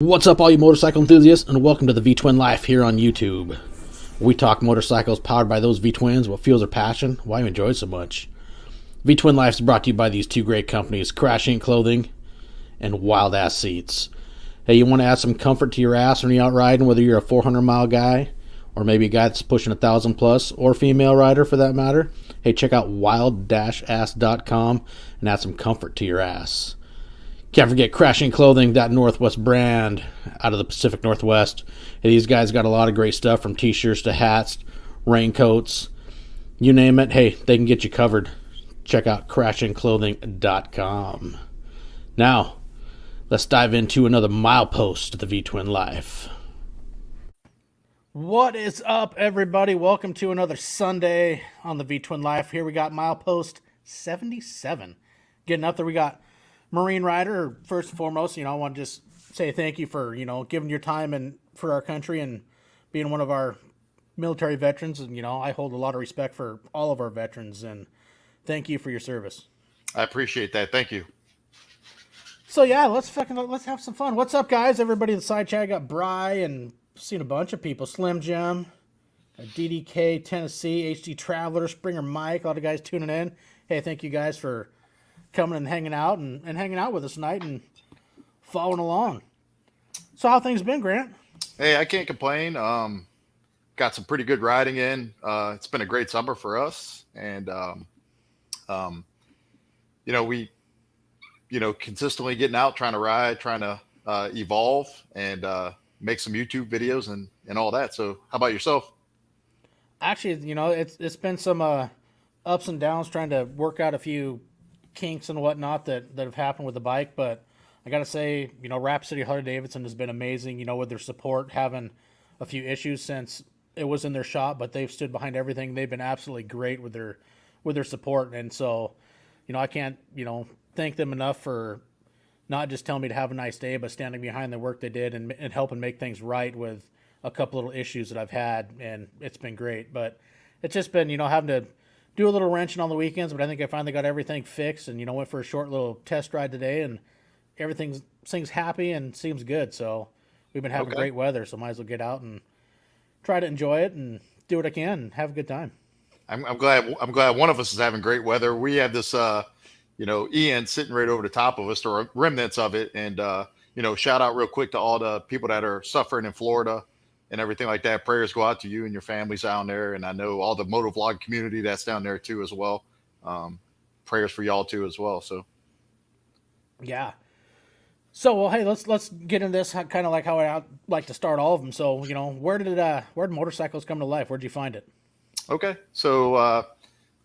What's up, all you motorcycle enthusiasts, and welcome to the V-Twin Life here on YouTube. We talk motorcycles powered by those V-Twins, what fuels their passion, why you enjoy it so much. V-Twin Life is brought to you by these two great companies, Crashing Clothing and Wild Ass Seats. Hey, you want to add some comfort to your ass when you're out riding, whether you're a 400-mile guy, or maybe a guy that's pushing 1,000 plus, or female rider for that matter? Hey, check out wild-ass.com and add some comfort to your ass. Can't forget Crashing Clothing, that Northwest brand out of the Pacific Northwest. Hey, these guys got a lot of great stuff, from t-shirts to hats, raincoats, you name it. Hey, they can get you covered. Check out crashingclothing.com. Now, let's dive into another milepost of the V-Twin Life. What is up, everybody? Welcome to another Sunday on the V-Twin Life. Here we got milepost 77. Getting up there, we got Marine Rider. First and foremost, I want to just say thank you for, giving your time and for our country and being one of our military veterans. And, I hold a lot of respect for all of our veterans, and thank you for your service. I appreciate that. Thank you. So yeah, let's have some fun. What's up, guys? Everybody in the side chat, I got Bry and seen a bunch of people. Slim Jim, DDK, Tennessee, HD Traveler, Springer Mike, a lot of guys tuning in. Hey, thank you guys for coming and hanging out and hanging out with us tonight and following along. So how things been, Grant? Hey, I can't complain. Got some pretty good riding in. It's been a great summer for us, and we consistently getting out, trying to ride, trying to evolve and make some YouTube videos and all that. So how about yourself? Actually, it's been some ups and downs, trying to work out a few kinks and whatnot that have happened with the bike, but I gotta say, Rap City Harley-Davidson has been amazing, with their support, having a few issues since it was in their shop, but they've stood behind everything. They've been absolutely great with their support, and so I can't thank them enough for not just telling me to have a nice day, but standing behind the work they did and helping make things right with a couple little issues that I've had, and it's been great. But it's just been having to do a little wrenching on the weekends, but I think I finally got everything fixed, and went for a short little test ride today, and everything seems happy and seems good. So we've been having great weather, so might as well get out and try to enjoy it and do what I can and have a good time. I'm glad one of us is having great weather. We have this Ian sitting right over the top of us, or remnants of it, and shout out real quick to all the people that are suffering in Florida and everything like that. Prayers go out to you and your families down there, and I know all the motovlog community that's down there too as well. Prayers for y'all too as well. So yeah. So well, hey, let's get into this, kind of like how I like to start all of them. So where did motorcycles come to life? Where'd you find it? Okay, so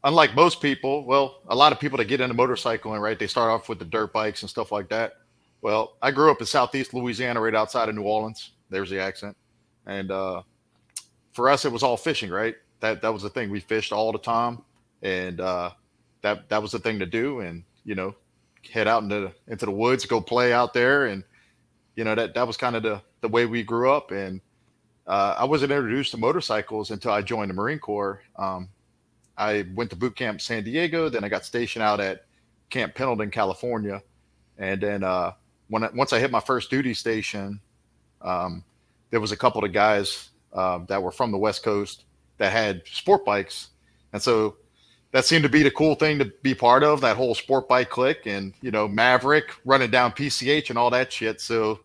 unlike most people, well, a lot of people that get into motorcycling, right, they start off with the dirt bikes and stuff like that. Well, I grew up in Southeast Louisiana, right outside of New Orleans. There's the accent. And for us, it was all fishing, right? That was the thing. We fished all the time, and that was the thing to do. And head out into the woods, go play out there, and that was kind of the way we grew up. And I wasn't introduced to motorcycles until I joined the Marine Corps. I went to boot camp San Diego, then I got stationed out at Camp Pendleton, California, and then once I hit my first duty station, there was a couple of guys that were from the West Coast that had sport bikes. And so that seemed to be the cool thing to be part of, that whole sport bike clique, and, Maverick running down PCH and all that shit. So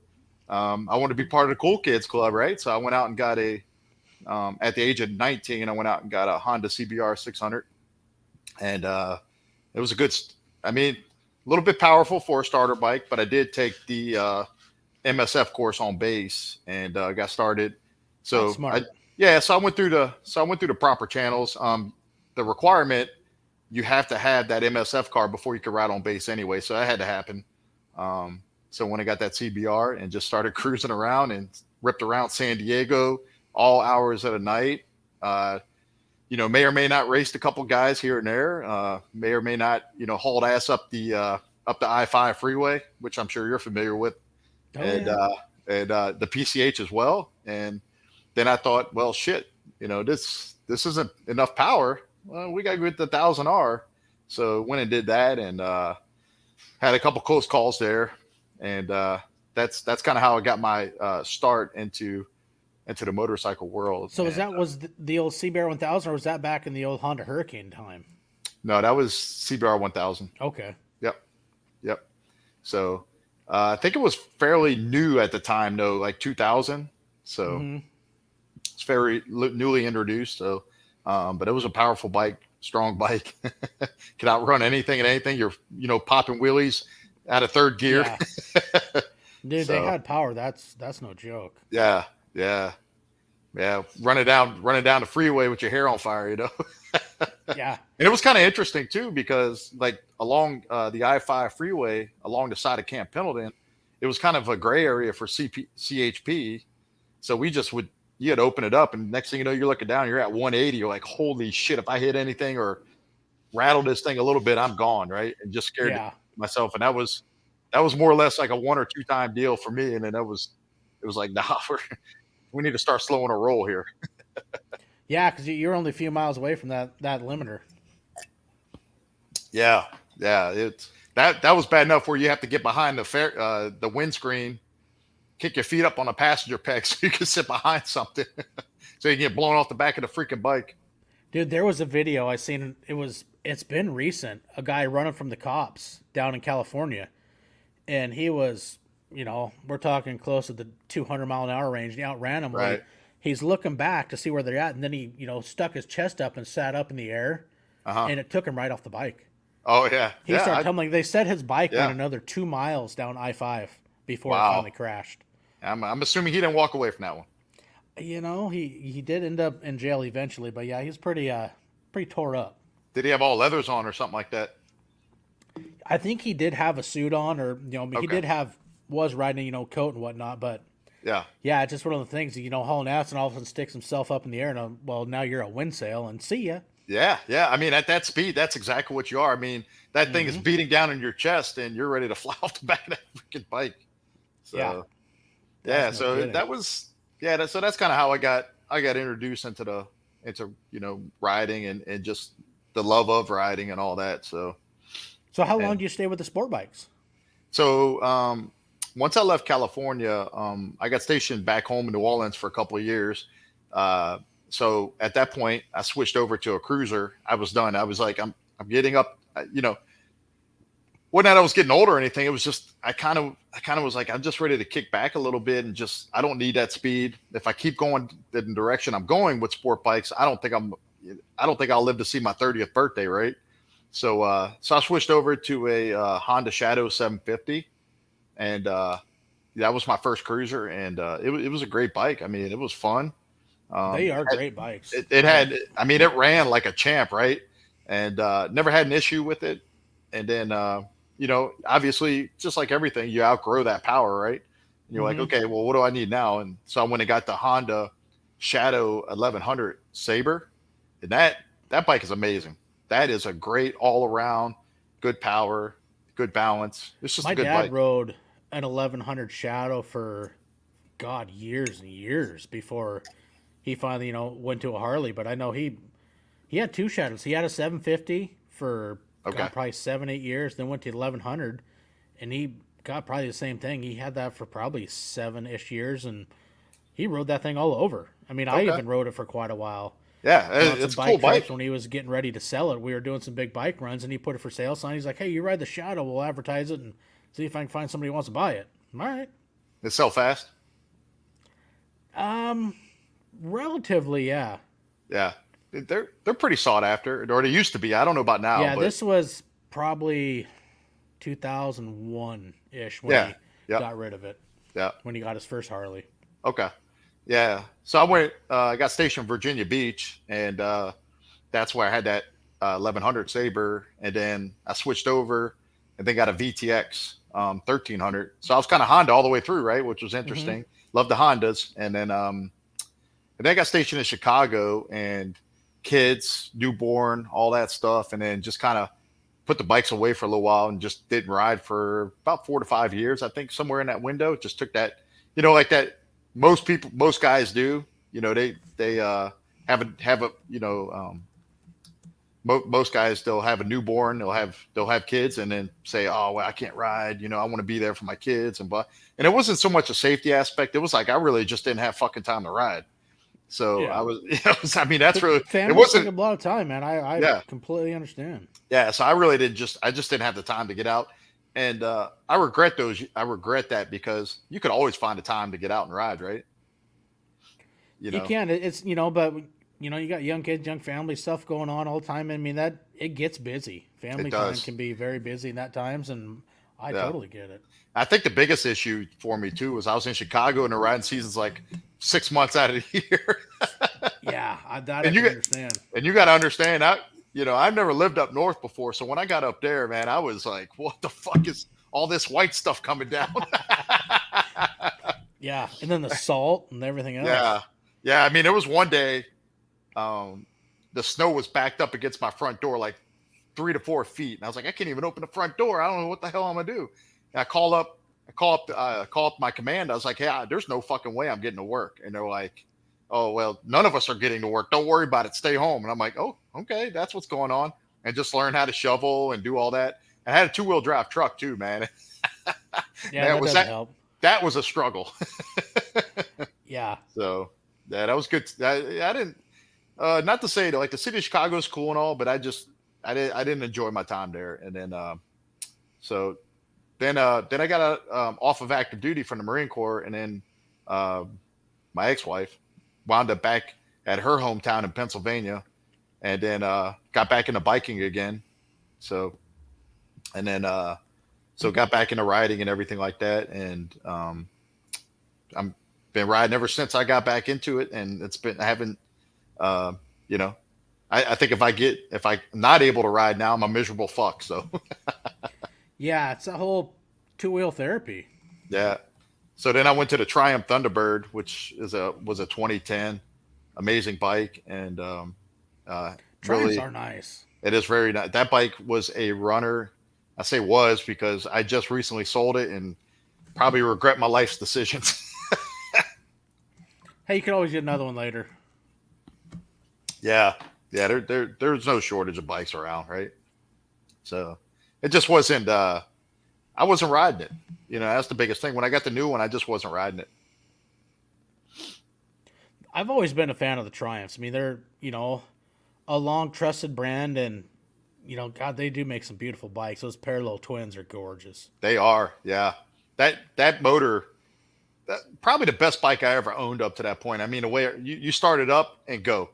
I wanted to be part of the cool kids club, right? So I went out and got at the age of 19, I went out and got a Honda CBR 600. And it was a little bit powerful for a starter bike, but I did take the MSF course on base and got started. So so I went through the proper channels. The requirement, you have to have that MSF card before you could ride on base anyway. So that had to happen. So when I got that CBR and just started cruising around and ripped around San Diego all hours of the night, may or may not raced a couple guys here and there, may or may not, hauled ass up the I-5 freeway, which I'm sure you're familiar with. And the PCH as well. And then I thought, well, shit, this isn't enough power. Well, we got to get the 1000R. So went and did that, and had a couple close calls there. And that's kind of how I got my start into the motorcycle world. So And was the old CBR 1000, or was that back in the old Honda Hurricane time? no, that was CBR 1000. Okay. Yep, yep. So I think it was fairly new at the time, though, like 2000. So Mm-hmm. it's very newly introduced. So, but it was a powerful bike, strong bike. Can outrun anything and anything. You're popping wheelies out of third gear. Yeah, dude, they So had power. That's no joke. yeah, yeah, yeah. Running down the freeway with your hair on fire. Yeah, And it was kind of interesting too because like along the I-5 freeway along the side of Camp Pendleton, it was kind of a gray area for CHP. So we just would you had to open it up, and next thing you know, you're looking down, you're at 180. You're like, holy shit! If I hit anything or rattle this thing a little bit, I'm gone, right? And just scared yeah, myself. And that was more or less like a 1 or 2 time deal for me. And then it was like, nah, we need to start slowing our roll here. yeah. Because you're only a few miles away from that limiter. Yeah, yeah. It's that was bad enough where you have to get behind the windscreen, kick your feet up on the passenger peg so you can sit behind something, so you can get blown off the back of the freaking bike. Dude, there was a video I seen. It's been recent. A guy running from the cops down in California, and he was, we're talking close to the 200-mile-an-hour range. And he outran him. Right. He's looking back to see where they're at, and then he, stuck his chest up and sat up in the air, Uh-huh. and it took him right off the bike. Oh yeah. He Yeah. started tumbling. They said his bike Yeah. went another 2 miles down I-5 before it Wow. finally crashed. I'm assuming he didn't walk away from that one. He did end up in jail eventually, but yeah, he's pretty tore up. Did he have all leathers on or something like that? I think he did have a suit on, or he Okay. was riding coat and whatnot, but Yeah. yeah, it's just one of the things, hauling ass and all of a sudden sticks himself up in the air, and well, now you're a wind sail and see ya. Yeah. Yeah. I mean, at that speed, that's exactly what you are. I mean, that thing is Hmm. beating down in your chest, and you're ready to fly off the back of that freaking bike. So Yeah, yeah. that's no So kidding. that was yeah. So that's kind of how I got introduced into riding and just the love of riding and all that. So how long And do you stay with the sport bikes? so once I left California, I got stationed back home in New Orleans for a couple of years. So at that point, I switched over to a cruiser. I was done. I was like, I'm getting up. Wasn't that I was getting older or anything. It was just I kind of was like, I'm just ready to kick back a little bit and just I don't need that speed. If I keep going the direction I'm going with sport bikes, I don't think I'll live to see my 30th birthday, right? So I switched over to a Honda Shadow 750, and that was my first cruiser, and it was a great bike. I mean, it was fun. They are great bikes. It had, I mean, it ran like a champ, right? And never had an issue with it. And then, obviously, just like everything, you outgrow that power, right? And you're like, Hmm. okay, well, what do I need now? And so I went and got the Honda Shadow 1100 Sabre, and that bike is amazing. That is a great all around, good power, good balance. It's just My a good dad bike. rode an 1100 Shadow for God years and years before he finally went to a Harley. But I know he had two Shadows. He had a 750 for Okay. God probably 7-8 years, then went to 1100, and he got probably the same thing. He had that for probably 7-ish years, and he rode that thing all over. I mean, I Okay. even rode it for quite a while. Yeah, On some it's a cool bike trips bike. when he was getting ready to sell it. We were doing some big bike runs, and he put it for sale sign. He's like, "Hey, you ride the Shadow? We'll advertise it and see if I can find somebody who wants to buy it." All right. It's sell fast. Um, Relatively, yeah. Yeah, they're pretty sought after, or they used to be. I don't know about now, Yeah, but this was probably 2001 ish when yeah, he yeah, got rid of it, yeah. when he got his first Harley. Okay, yeah. So I got stationed in Virginia Beach, and that's where I had that 1100 Sabre, and then I switched over, and then got a VTX 1300. So I was kind of Honda all the way through, right? Which was Hmm. interesting. Love the Hondas, and then I got stationed in Chicago, and kids, newborn, all that stuff, and then just kind of put the bikes away for a little while and just didn't ride for about 4 to 5 years. I think somewhere in that window. Just took that, like that. Most guys do. They have a most guys, they'll have a newborn, they'll have kids, and then say, oh well, I can't ride, I want to be there for my kids, and it wasn't so much a safety aspect. It was like I really just didn't have fucking time to ride. So I Yeah. was, I mean, that's really, it Families take wasn't. a lot of time, man. I Yeah. completely understand. Yeah. So I just didn't have the time to get out. And I regret those. I regret that because you could always find a time to get out and ride, right? You You know, can. It's but you got young kids, young family stuff going on all the time. I mean that it gets busy. Family it time does. can be very busy in that times, and I Yeah. totally get it. I think the biggest issue for me too was I was in Chicago and the riding season's like 6 months out of the year. Yeah, I and can you understand. and you got to understand, I've never lived up north before. So when I got up there, man, I was like, what the fuck is all this white stuff coming down? Yeah, and then the salt and everything Yeah. else. Yeah. I mean, there was one day, the snow was backed up against my front door, like 3 to 4 feet. And I was like, I can't even open the front door. I don't know what the hell I'm going to do. And call up my command. I was like, hey, there's no fucking way I'm getting to work. And they're like, oh, well, none of us are getting to work. Don't worry about it. Stay home. And I'm like, oh, okay. That's what's going on. And just learn how to shovel and do all that. I had a 2-wheel drive truck too, man. Yeah, Man, that doesn't help. that was a struggle. Yeah, So yeah, that was good. I didn't, not to say that like the city of Chicago is cool and all, but I didn't enjoy my time there. And then, so then I got off of active duty from the Marine Corps, and then my ex-wife wound up back at her hometown in Pennsylvania, and then got back into biking again. So, and then so got back into riding and everything like that, and I'm been riding ever since I got back into it, and I haven't, uh, you know, I think if I'm not able to ride now, I'm a miserable fuck. So yeah, it's a whole two-wheel therapy. yeah. So then I went to the Triumph Thunderbird, which was a 2010 amazing bike, and Triumphs really are nice. it is very nice. That bike was a runner. I say was because I just recently sold it and probably regret my life's decisions. Hey, you can always get another one later. Yeah, yeah. There's no shortage of bikes around, right? So it just wasn't. I wasn't riding it. That's the biggest thing. When I got the new one, I just wasn't riding it. I've always been a fan of the Triumphs. I mean, they're a long trusted brand, and God, they do make some beautiful bikes. Those parallel twins are gorgeous. They are, yeah. That motor, probably the best bike I ever owned up to that point. I mean, the way you start it up and go,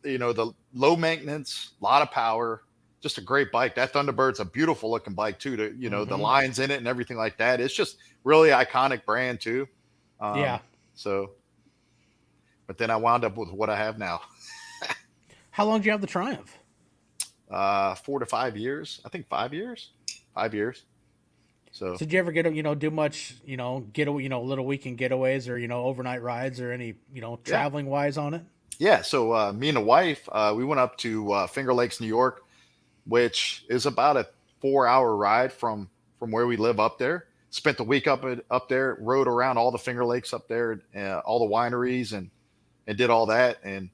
the low maintenance, a lot of power, just a great bike. That Thunderbird's a beautiful looking bike too. The lines in it and everything like that. It's just really iconic brand too. Yeah. So, but then I wound up with what I have now. How long do you have the Triumph? 4 to 5 years. I think 5 years. 5 years. So did you ever get do much get little weekend getaways or overnight rides or any traveling wise on it? Yeah. So me and the wife, we went up to Finger Lakes, New York, which is about a 4-hour ride from where we live up there. Spent the week up there, rode around all the Finger Lakes up there, all the wineries, and did all that. And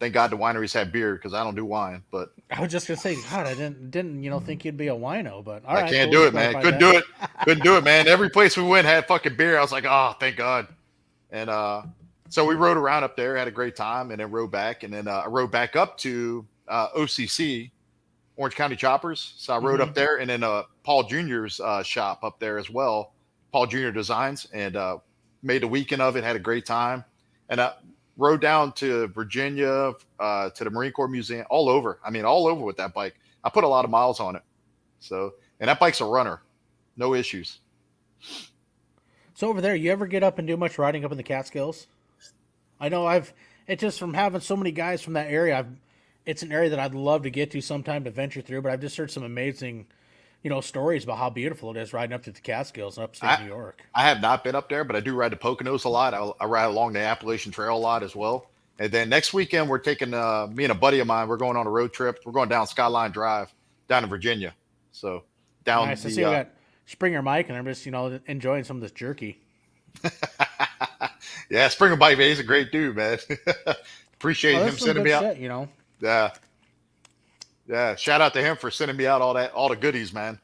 thank God the wineries have beer because I don't do wine. But I was just gonna say, God, I didn't think you'd be a wino, but all I right, can't cool. do it, man. Couldn't do it. Couldn't do it, man. Every place we went had fucking beer. I was like, oh, thank God. And so we rode around up there, had a great time, and then rode back. And then I rode back up to OCC, Orange County Choppers. So I rode up there, and then Paul Jr.'s shop up there as well, Paul Jr. Designs, and made a weekend of it, had a great time. And I rode down to Virginia, to the Marine Corps Museum, all over. I mean, all over with that bike. I put a lot of miles on it. So, and that bike's a runner. No issues. So over there, you ever get up and do much riding up in the Catskills? I know it's just from having so many guys from that area. It's an area that I'd love to get to sometime to venture through, but I've just heard some amazing, stories about how beautiful it is riding up to the Catskills in upstate New York. I have not been up there, but I do ride the Poconos a lot. I ride along the Appalachian Trail a lot as well. And then next weekend, we're taking me and a buddy of mine. We're going on a road trip. We're going down Skyline Drive down in Virginia. So down. Nice. I see we got Springer Mike, and I'm just enjoying some of this jerky. Yeah, Springer Mike, man, he's a great dude, man. Appreciate him sending me out. Shit, Yeah. Yeah. Shout out to him for sending me out all the goodies, man.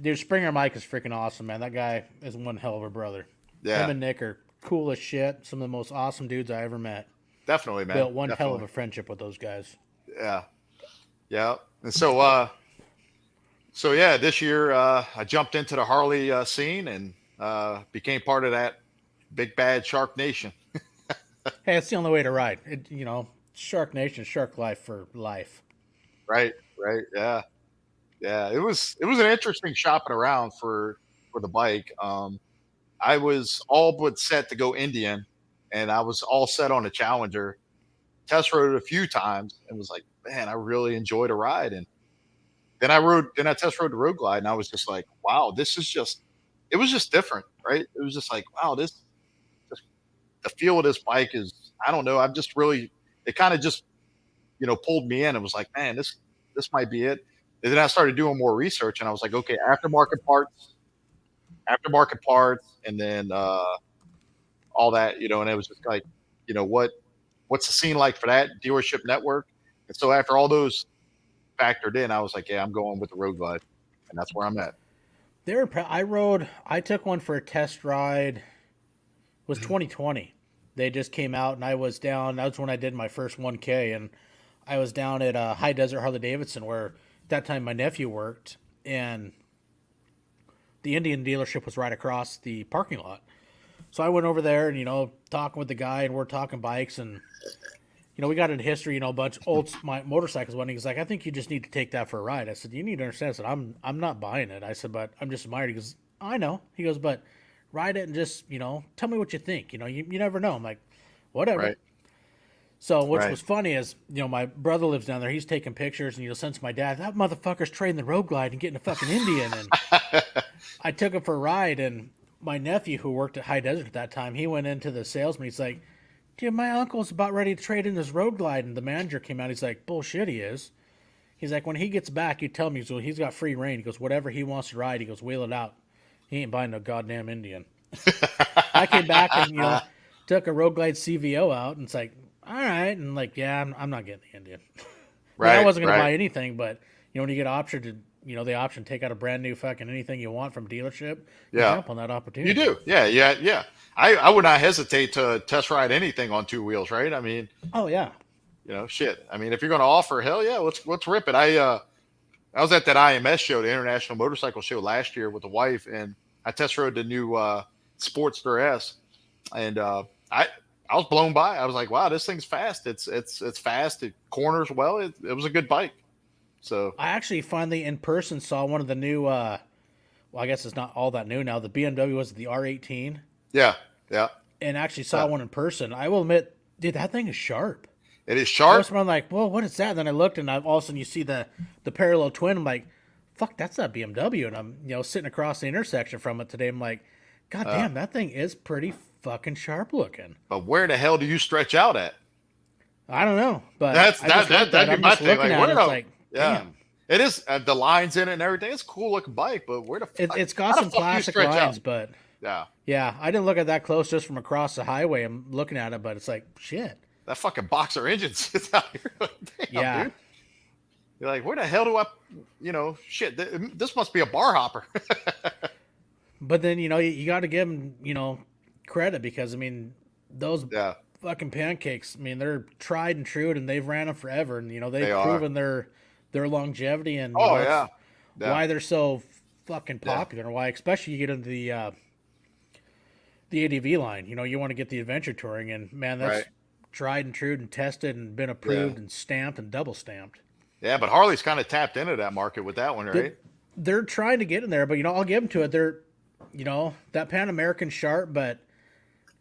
Dude, Springer Mike is freaking awesome, man. That guy is one hell of a brother. Him Yeah. and Nick are cool as shit. Some of the most awesome dudes I ever met. Definitely, man. Built one hell of Definitely. a friendship with those guys. Yeah. Yeah. And so yeah, this year I jumped into the Harley scene and became part of that big bad Shark Nation. Hey, it's the only way to ride. Shark Nation, Shark Life for life. Right. Right. Yeah. Yeah. It was an interesting shopping around for the bike. I was all but set to go Indian, and I was all set on a Challenger. Test rode it a few times and was like, man, I really enjoyed a ride. And then I test rode the roadglide, and I was just like, wow, it was just different, right? It was just like, wow, just the feel of this bike is, I don't know, it kind of just, pulled me in and was like, man, this might be it. And then I started doing more research, and I was like, okay, aftermarket parts, and then all that, and it was just like, you know what, what's the scene like for that dealership network? And so after all those factored in, I was like, yeah, I'm going with the road glide, and that's where I'm at. I took one for a test ride. It was 2020. They just came out, and I was down. That was when I did my first 1K, and I was down at High Desert Harley-Davidson, where at that time my nephew worked, and the Indian dealership was right across the parking lot. So I went over there and, talking with the guy, and we're talking bikes, and, we got into history, a bunch of old my motorcycles. When he's like, I think you just need to take that for a ride. I said, you need to understand. I said, I'm not buying it. I said, but I'm just admired. He goes, I know. He goes, but ride it and just, tell me what you think. You never know. I'm like, whatever. Right. So which Right. was funny is, my brother lives down there. He's taking pictures, and since my dad, that motherfucker's trading the road glide and getting a fucking Indian. And I took him for a ride, and my nephew, who worked at High Desert at that time, he went into the salesman. He's like, dude, my uncle's about ready to trade in his road glide. And the manager came out. He's like, bullshit, he is. He's like, when he gets back, you tell me. So he's got free reign. He goes, whatever he wants to ride, he goes, wheel it out. He ain't buying no goddamn Indian. I came back and, took a road glide CVO out, and it's like, all right. And like, yeah, I'm not getting the Indian. Right. I wasn't going right. to buy anything, but, when you get option to, the option to take out a brand new fucking anything you want from dealership, you Yeah. jump on that opportunity. You do. Yeah. I would not hesitate to test ride anything on two wheels, right? I mean, Oh, yeah. shit. I mean, if you're going to offer, hell yeah, let's rip it. I was at that IMS show, the International Motorcycle Show, last year with the wife, and I test rode the new Sportster S, and I was blown by. I was like, wow, this thing's fast. It's fast. It corners well. It was a good bike. So I actually finally in person saw one of the new, well, I guess it's not all that new now. The BMW was the R18, yeah, and actually saw one in person. I will admit, dude, that thing is sharp. it is I sharp. was like, well, what is that? And then I looked, and all of a sudden you see the parallel twin. I'm like, fuck, that's that BMW. And I'm, sitting across the intersection from it today. I'm like, god damn, that thing is pretty fucking sharp looking. But where the hell do you stretch out at? I don't know, but That'd be my thing. Like, at where it, the it's like, yeah. damn. It is the lines in it and everything. It's a cool looking bike, but where the fuck? It's got how some the fuck do you classic stretch lines, out? but Yeah, yeah, I didn't look at that close just from across the highway. I'm looking at it, but it's like, shit. that fucking boxer engine sits out here. Like, damn, Yeah. dude. You're like, where the hell do I? Shit. This must be a bar hopper. But then, you got to give them, credit because, I mean, those yeah, fucking pancakes, I mean, they're tried and true, and they've ran them forever, and, they've They are. proven their longevity and Oh, that's yeah. why they're so fucking Yeah. popular, and why, especially you get into the ADV line, you want to get the adventure touring, and man, that's Right. tried and true and tested and been approved and stamped and double stamped. Yeah, but Harley's kind of tapped into that market with that one, right? They're trying to get in there, but I'll give them to it. They're, that Pan American sharp, but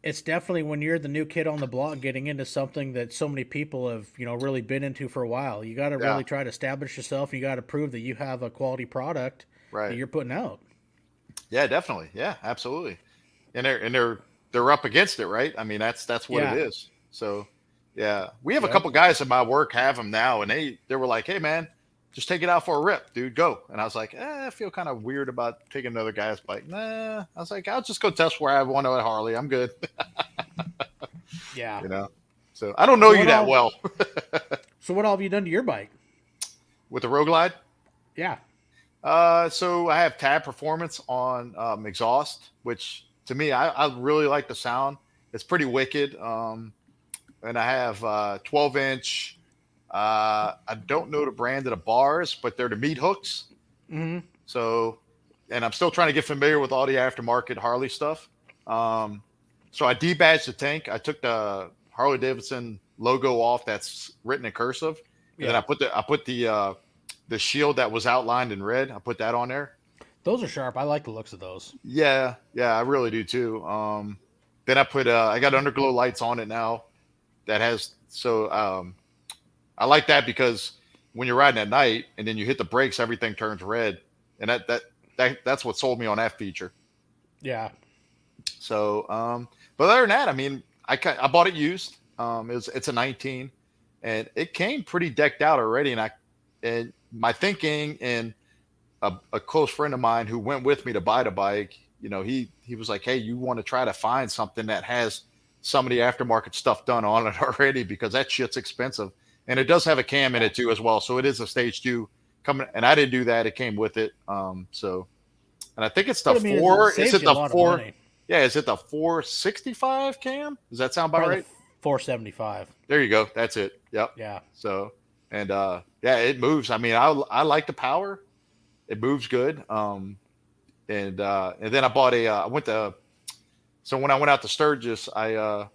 it's definitely when you're the new kid on the block getting into something that so many people have, really been into for a while. You got to Yeah. really try to establish yourself. You got to prove that you have a quality product Right. that you're putting out. Yeah, definitely. Yeah, absolutely. And they're up against it, right? I mean, that's what Yeah. it is. So, yeah, we have a Yep. couple guys in my work have them now, and they were like, "Hey, man, just take it out for a rip, dude. Go." And I was like, I feel kind of weird about taking another guy's bike. Nah, I was like, I'll just go test where I want to at Harley. I'm good. Yeah. So I don't know So you what that all- well. So what all have you done to your bike? with the roadglide. Yeah. So I have tab performance on exhaust, which to me I really like the sound. It's pretty wicked. And I have 12-inch. I don't know the brand of the bars, but they're the meat hooks. Hmm. So, and I'm still trying to get familiar with all the aftermarket Harley stuff. Um, so I debadged the tank. I took the Harley Davidson logo off that's written in cursive, and then Yeah. I put the shield that was outlined in red. I put that on there. Those are sharp. I like the looks of those. Yeah, yeah, I really do too. Then I put I got underglow lights on it now. That has I like that because when you're riding at night and then you hit the brakes, everything turns red, and that's what sold me on that feature. Yeah. So, but other than that, I mean, I bought it used. It's a 19, and it came pretty decked out already. And my thinking, and a close friend of mine who went with me to buy the bike, he was like, "Hey, you want to try to find something that has some of the aftermarket stuff done on it already because that shit's expensive, and it does have a cam in it too as well. So it is a stage two coming, and I didn't do that; it came with it. And I think it's the But I mean, four. it Is saves it you a the lot of four? money. Yeah, is it the 465 cam? Does that sound about Probably right? the 475. There you go. That's it. Yep. Yeah. So, and yeah, it moves. I mean, I like the power. It moves good. And then I bought I went to, so when I went out to Sturgis, I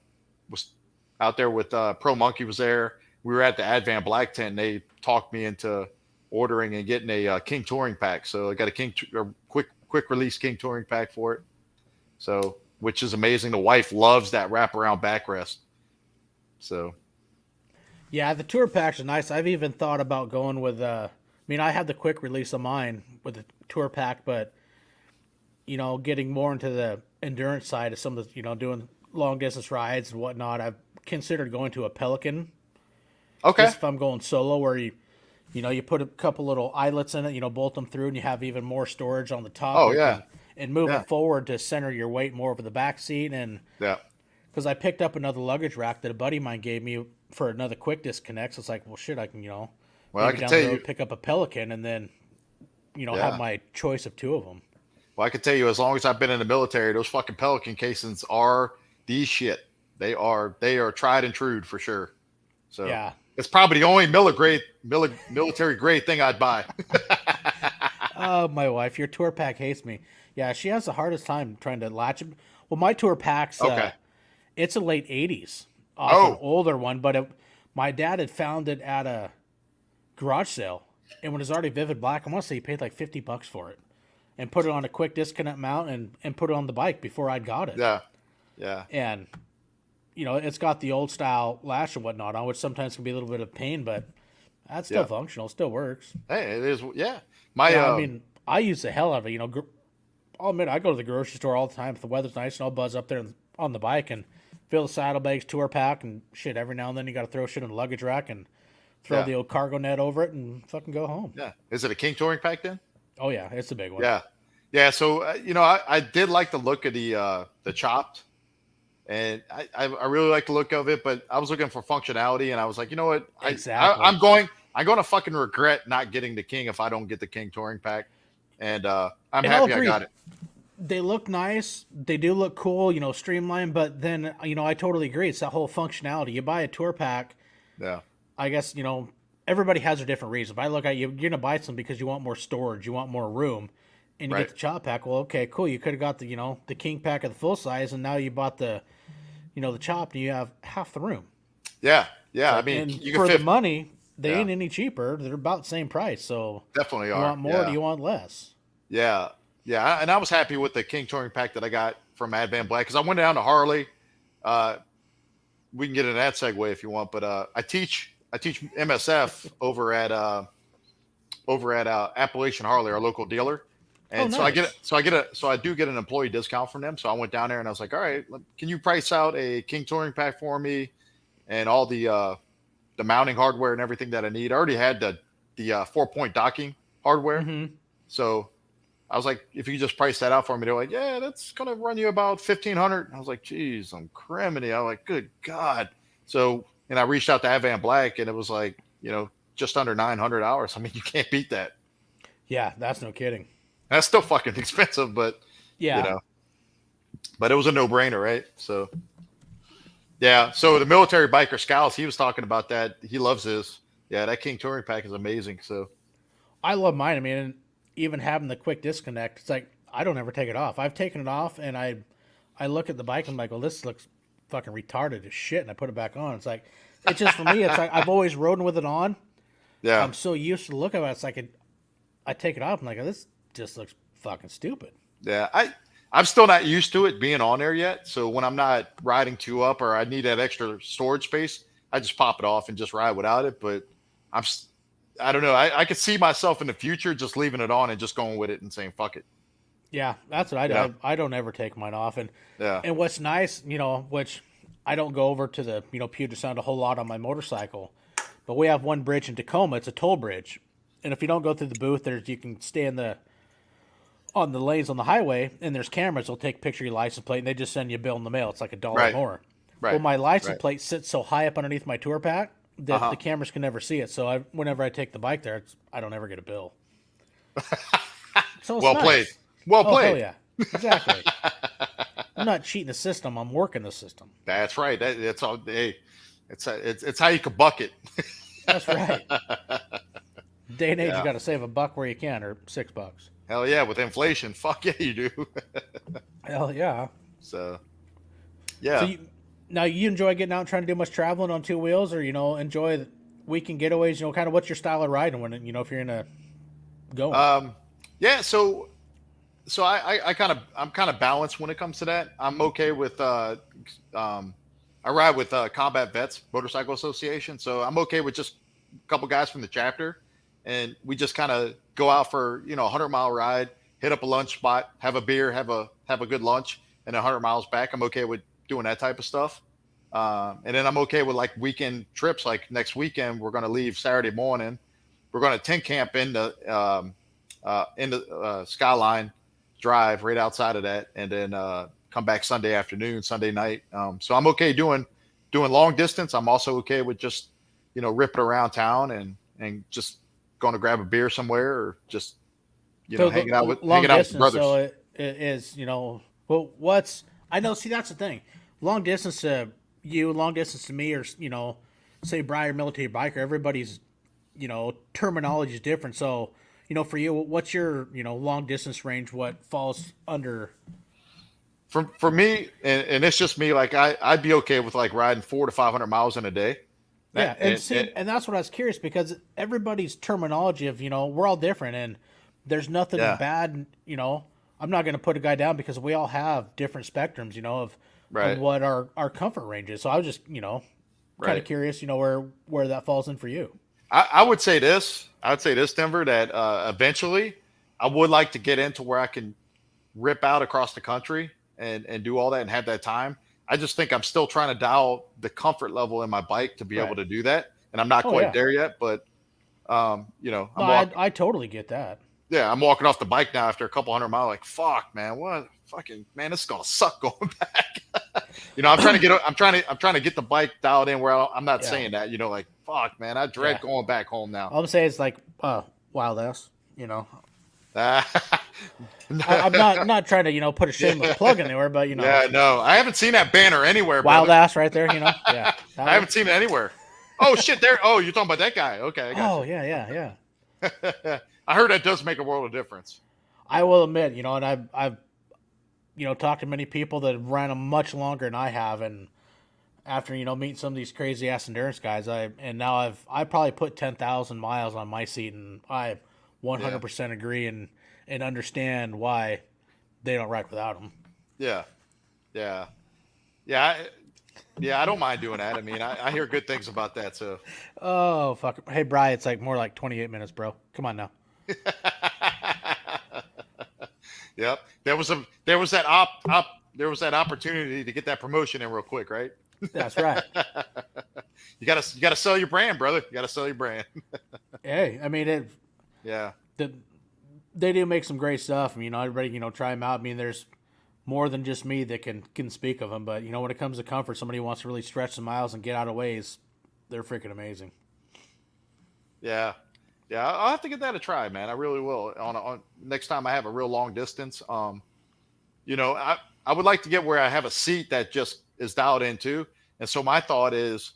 was out there with Pro Monkey was there. We were at the Advanblack tent, and they talked me into ordering and getting a King Touring pack. So I got a quick release King Touring pack for it. So, which is amazing. The wife loves that wraparound backrest. So, Yeah, the tour packs are nice. I've even thought about going with I mean, I had the quick release of mine with the tour pack, but getting more into the endurance side of some of the, doing long distance rides and whatnot, I've considered going to a Pelican. okay. Just if I'm going solo, where you put a couple little eyelets in it, bolt them through, and you have even more storage on the top. Oh, yeah. And move Yeah. it forward to center your weight more over the back seat. And Yeah. because I picked up another luggage rack that a buddy of mine gave me for another quick disconnect, so it's like, well, shit, I can, Well, I maybe can down tell the you, road pick up a Pelican and then, have yeah. my choice of two of them. Well, I can tell you, as long as I've been in the military, those fucking Pelican casings are the shit. They are tried and true for sure. So Yeah. it's probably the only military grade thing I'd buy. Oh, my wife, your tour pack hates me. Yeah, she has the hardest time trying to latch it. Well, my tour pack's Okay. it's a late '80s off an Oh, older one, but my dad had found it at a garage sale, and when it was already vivid black, I want to say he paid like $50 for it, and put it on a quick disconnect mount and put it on the bike before I'd got it. yeah, yeah, And it's got the old style lash and whatnot on, which sometimes can be a little bit of pain, but that's still yeah. functional, still works. Hey, it is. Yeah, my Yeah, I mean, I use the hell out of it. I'll admit, I go to the grocery store all the time if the weather's nice, and I'll buzz up there on the bike and fill the saddlebags, tour pack, and shit. Every now and then you got to throw shit in the luggage rack and throw yeah, the old cargo net over it and fucking go home. yeah. Is it a King Touring pack then? Oh yeah, it's a big one. Yeah, yeah. So I did like the look of the chopped, and I really like the look of it, but I was looking for functionality, and I was like, you know what, Exactly. I'm going to fucking regret not getting the King if I don't get the King Touring pack, and I'm And I'll happy I agree. got it. They look nice. They do look cool, streamlined. But then, I totally agree. It's that whole functionality. You buy a tour pack. Yeah, I guess everybody has their different reasons. But I look at you're gonna buy some because you want more storage, you want more room, and you right. get the chop pack. Well, okay, cool. You could have got the the king pack of the full size, and now you bought the the chop, and you have half the room. Yeah, yeah. I mean, And you can for the fit. money, they Yeah, ain't any cheaper. They're about the same price. So definitely you are. want more? Do Yeah, you want less? yeah, yeah. And I was happy with the King Touring pack that I got from Advanblack because I went down to Harley. Uh, we can get in that segue if you want, but I teach MSF over at Appalachian Harley, our local dealer. Oh, And nice. so I do get an employee discount from them. So I went down there and I was like, all right, can you price out a King Touring pack for me and all the mounting hardware and everything that I need. I already had the 4-point docking hardware. Mm-hmm. So I was like, if you just price that out for me, they're like, yeah, that's gonna run you about 1,500. I was like, geez, I'm criminy. I was like, good God. So and I reached out to Advan Black and it was like, just under 900 hours. I mean, you can't beat that. Yeah, that's no kidding. That's still fucking expensive, but you Yeah. know, but it was a no brainer, right? So yeah. So the military biker Scouts, he was talking about that. He loves his. Yeah, that King touring pack is amazing. So I love mine. I mean, and even having the quick disconnect, it's like I don't ever take it off. I've taken it off, and I look at the bike and I'm like, well, this looks fucking retarded as shit, and I put it back on. It's like, it's just for me. It's like I've always ridden with it on. yeah, I'm so used to the look of it. It's like I take it off. I'm like, this just looks fucking stupid. yeah. I'm still not used to it being on there yet. So when I'm not riding two up or I need that extra storage space, I just pop it off and just ride without it. But I'm I don't know. I could see myself in the future just leaving it on and just going with it and saying fuck it. Yeah, that's what I do. Yeah. I don't ever take mine off. Yeah. And what's nice, which I don't go over to the, Puget Sound a whole lot on my motorcycle, but we have one bridge in Tacoma. It's a toll bridge. And if you don't go through the booth, you can stay on the lanes on the highway, and there's cameras. They'll take a picture of your license plate, and they just send you a bill in the mail. It's like $1 Right. more. Right. Well, my license Right. plate sits so high up underneath my tour pack that the cameras can never see it. So whenever I take the bike there, I don't ever get a bill. So it's Well nice. played. Well Oh, played. hell yeah. Exactly. I'm not cheating the system. I'm working the system. That's right. That's all. Hey, it's how you can buck it. That's right. Day and age, Yeah. you got to save $1 where you can, or $6. Hell yeah, with inflation, fuck yeah, you do. Hell yeah. So yeah. So now you enjoy getting out and trying to do much traveling on two wheels, or enjoy the weekend getaways? Kind of what's your style of riding when if you're in a going? Yeah. So I'm kind of balanced when it comes to that. I'm okay with I ride with Combat Vets Motorcycle Association, so I'm okay with just a couple guys from the chapter, and we just kind of go out for 100-mile ride, hit up a lunch spot, have a beer, have a good lunch, and 100 miles back. I'm okay with doing that type of stuff, and then I'm okay with like weekend trips. Like next weekend, we're going to leave Saturday morning. We're going to tent camp in the Skyline Drive right outside of that, and then come back Sunday afternoon, Sunday night. So I'm okay doing long distance. I'm also okay with just ripping around town and just going to grab a beer somewhere, or just hanging out with brothers. So it is well, I know. See, that's the thing. Long distance to you, long distance to me, or say Briar military biker. Everybody's terminology is different. So for you, what's your long distance range? What falls under? For me, and it's just me. Like I'd be okay with like riding 400 to 500 miles in a day. Yeah, and that's what I was curious, because everybody's terminology of we're all different, and there's nothing bad. I'm not going to put a guy down, because we all have different spectrums. Of what our comfort range is. So I was just kind of curious. Where that falls in for you. I would say this. Denver, that eventually I would like to get into where I can rip out across the country and do all that and have that time. I just think I'm still trying to dial the comfort level in my bike to be able to do that. And I'm not quite there yet, but I totally get that. Yeah. I'm walking off the bike now after a couple 100 miles. Like, fuck, man, this is going to suck going back. I'm trying to get the bike dialed in where I'm not saying that, like, fuck, man, I dread going back home now. All I'm saying is like, wild ass, I'm not trying to put a shameless plug anywhere, but Yeah, no, I haven't seen that banner anywhere. Wild brother. ass right there, Yeah, I haven't seen it anywhere. Oh shit, there. Oh, you're talking about that guy? Okay. I got you. Yeah. I heard that does make a world of difference. I will admit, and I've talked to many people that have ran them much longer than I have, and after meeting some of these crazy ass endurance guys, I probably put 10,000 miles on my seat, and I 100% agree and understand why they don't ride without them. Yeah. I don't mind doing that. I mean, I hear good things about that. So. Oh fuck! Hey, Bri, it's like more like 28 minutes, bro. Come on now. Yep. There was that opportunity to get that promotion in real quick, right? That's right. You gotta sell your brand, brother. You gotta sell your brand. Hey, I mean they do make some great stuff. Everybody try them out. I mean, there's more than just me that can speak of them, but when it comes to comfort, somebody who wants to really stretch the miles and get out of ways, they're freaking amazing. Yeah. Yeah. I'll have to get that a try, man. I really will. On next time I have a real long distance. You know, I would like to get where I have a seat that just is dialed into. And so my thought is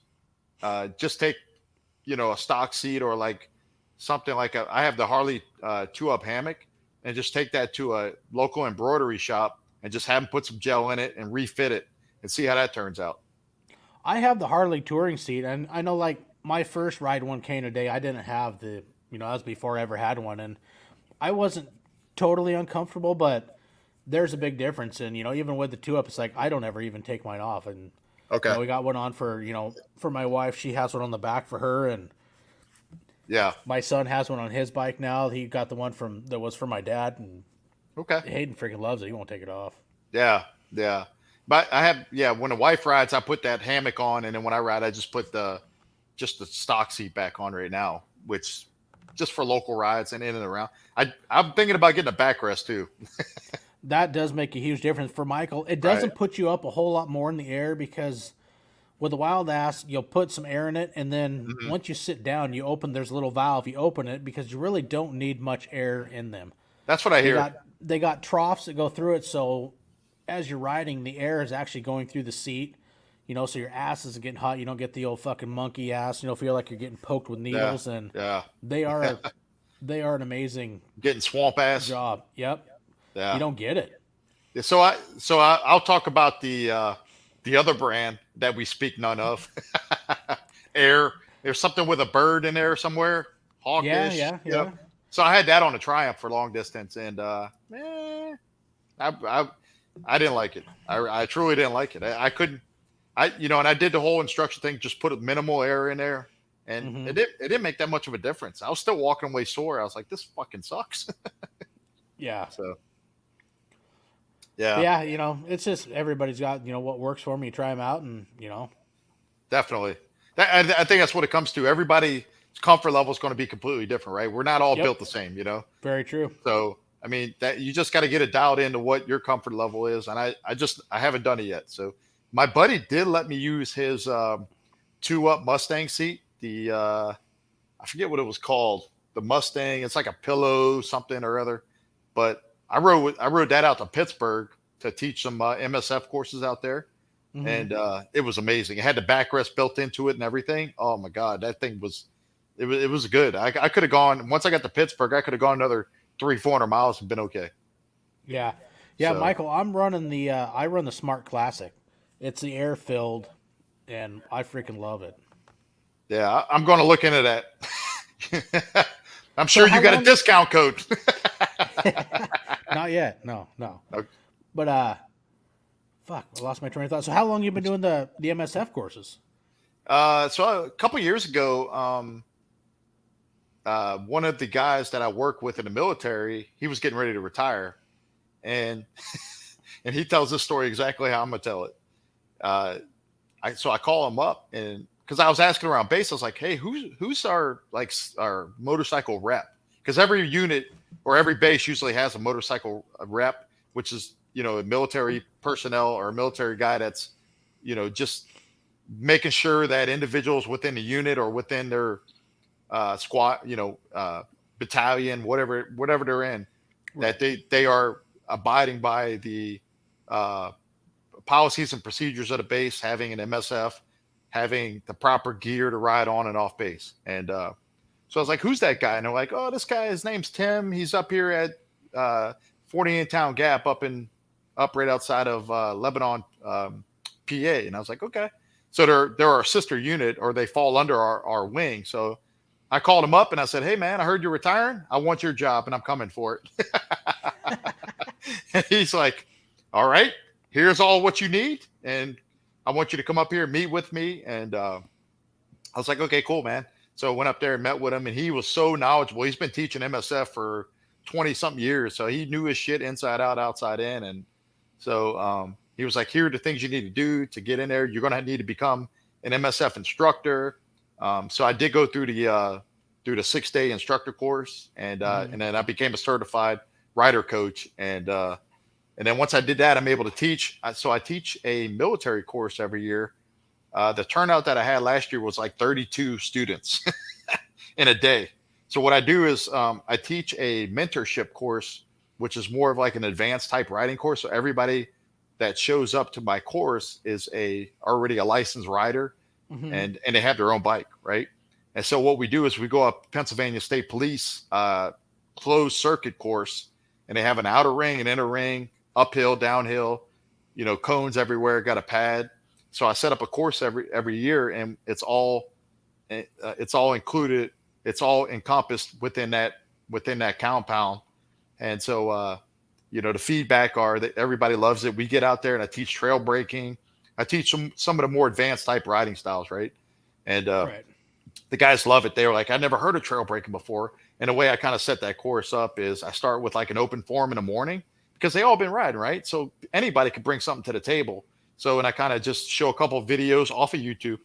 just take, a stock seat or like something like I have the Harley 2-up hammock and just take that to a local embroidery shop and just have them put some gel in it and refit it and see how that turns out. I have the Harley touring seat, and I know like my first ride 1K in a day, I didn't have the, that was before I ever had one, and I wasn't totally uncomfortable, but there's a big difference. And, even with the 2-up, it's like I don't ever even take mine off. And, Okay. we got one on for my wife. She has one on the back for her, and Yeah. my son has one on his bike now. He got the one that was for my dad, and Okay. Hayden freaking loves it. He won't take it off. Yeah. Yeah. But I have, yeah, when the wife rides, I put that hammock on. And then when I ride, I just put just the stock seat back on right now, which just for local rides and in and around. I'm thinking about getting a backrest too. That does make a huge difference for Michael. It Right. doesn't put you up a whole lot more in the air because with a wild ass, you'll put some air in it, and then Mhm. once you sit down, there's a little valve. You open it because you really don't need much air in them. That's what I They hear. got troughs that go through it, so as you're riding, the air is actually going through the seat. So your ass isn't getting hot. You don't get the old fucking monkey ass. Feel like you're getting poked with Yeah. needles, and Yeah. they are they are an amazing Getting swamp ass. job. Yep, Yeah. you don't get it. I'll talk about the other brand that we speak none of. Air. There's something with a bird in there somewhere. Hawkish. Yeah. So I had that on a Triumph for long distance, and I didn't like it. I truly didn't like it. I couldn't. And I did the whole instruction thing. Just put a minimal air in there, and Mhm. it didn't make that much of a difference. I was still walking away sore. I was like, this fucking sucks. Yeah. So But yeah. yeah, it's just everybody's got, what works for them. You try them out, and, Definitely. I think that's what it comes to. Everybody's comfort level is going to be completely different, right? We're not all Yep. built the same. Very true. So, I mean, that you just got to get it dialed into what your comfort level is. And I haven't done it yet. So, my buddy did let me use his 2-up Mustang seat. I forget what it was called. The Mustang. It's like a pillow something or other. But I rode that out to Pittsburgh to teach some MSF courses out there. Mhm. And it was amazing. It had the backrest built into it and everything. Oh my god, that thing it was good. I could have gone once I got to Pittsburgh. I could have gone another 300-400 miles and been okay. Yeah. So- Michael, I run the Smart Classic. It's the air filled, and I freaking love it. Yeah, I'm going to look into that. I'm sure how you got a long- discount code. Not yet. No. Okay. But fuck, I lost my train of thought. So how long you been doing the MSF courses? So a couple years ago, one of the guys that I work with in the military, he was getting ready to retire, and and he tells this story exactly how I'm gonna tell it. I call him up, and because I was asking around base, I was like, hey, who's our motorcycle rep? Because every unit or every base usually has a motorcycle rep, which is a military personnel or a military guy that's just making sure that individuals within the unit or within their squad, battalion, whatever they're in, that they are abiding by the policies and procedures of the base, having an MSF, having the proper gear to ride on and off base. And so I was like, who's that guy? And they're like, oh, this guy, his name's Tim. He's up here at 40 in Town Gap up right outside of Lebanon, PA. And I was like, okay. So they're our sister unit, or they fall under our wing. So I called him up and I said, hey man, I heard you're retiring. I want your job and I'm coming for it. And he's like, all right, here's all what you need. And I want you to come up here and meet with me. And I was like, okay, cool, man. So I went up there and met with him, and he was so knowledgeable. He's been teaching MSF for 20 something years. So he knew his shit inside out, outside in. And so he was like, here are the things you need to do to get in there. You're going to need to become an MSF instructor. So I did go through the 6-day instructor course, and then I became a certified rider coach. And then once I did that, I'm able to teach. So I teach a military course every year. The turnout that I had last year was like 32 students. in a day. So what I do is I teach a mentorship course, which is more of like an advanced type riding course. So everybody that shows up to my course is already a licensed rider, Mm-hmm. and they have their own bike, right? And so what we do is we go up Pennsylvania State Police closed circuit course, and they have an outer ring, an inner ring, uphill, downhill, cones everywhere, got a pad. So I set up a course every year, and it's all included, it's all encompassed within that compound. And so the feedback are that everybody loves it. We get out there and I teach trail braking. I teach some of the more advanced type riding styles, right? And Right. the guys love it. They were like, I never heard of trail braking before. And the way I kind of set that course up is I start with like an open forum in the morning, because they all been riding, right? So anybody could bring something to the table. So, and I kind of just show a couple of videos off of YouTube.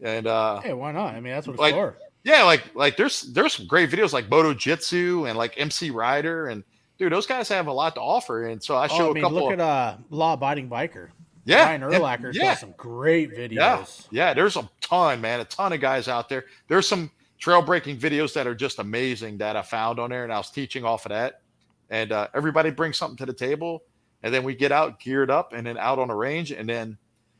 And Hey, why not? I mean, that's what it's like, for. yeah, like there's some great videos like Moto Jitsu and like MC Rider, and dude, those guys have a lot to offer. And so I show I mean, a couple look at Law Abiding Biker. yeah, Ryan Erlacher's yeah, got some great yeah, videos. yeah. There's a ton, man, a ton of guys out there. There's some trail breaking videos that are just amazing that I found on there, and I was teaching off of that. And everybody brings something to the table, and then we get out geared up and then out on the range, and then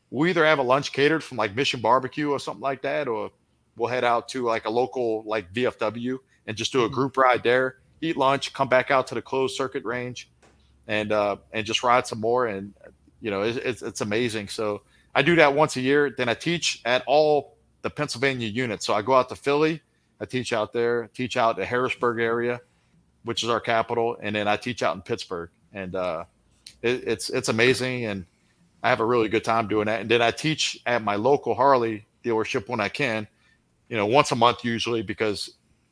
we either have a lunch catered from like Mission Barbecue or something like that, or we'll head out to like a local like VFW and just do a group ride there, eat lunch, come back out to the closed circuit range, and just ride some more. And it's amazing. So I do that once a year. Then I teach at all the Pennsylvania units. So I go out to Philly, I teach out there, teach out the Harrisburg area, which is our capital, and then I teach out in Pittsburgh. And it's amazing, and I have a really good time doing that. And then I teach at my local Harley dealership when I can, once a month usually, because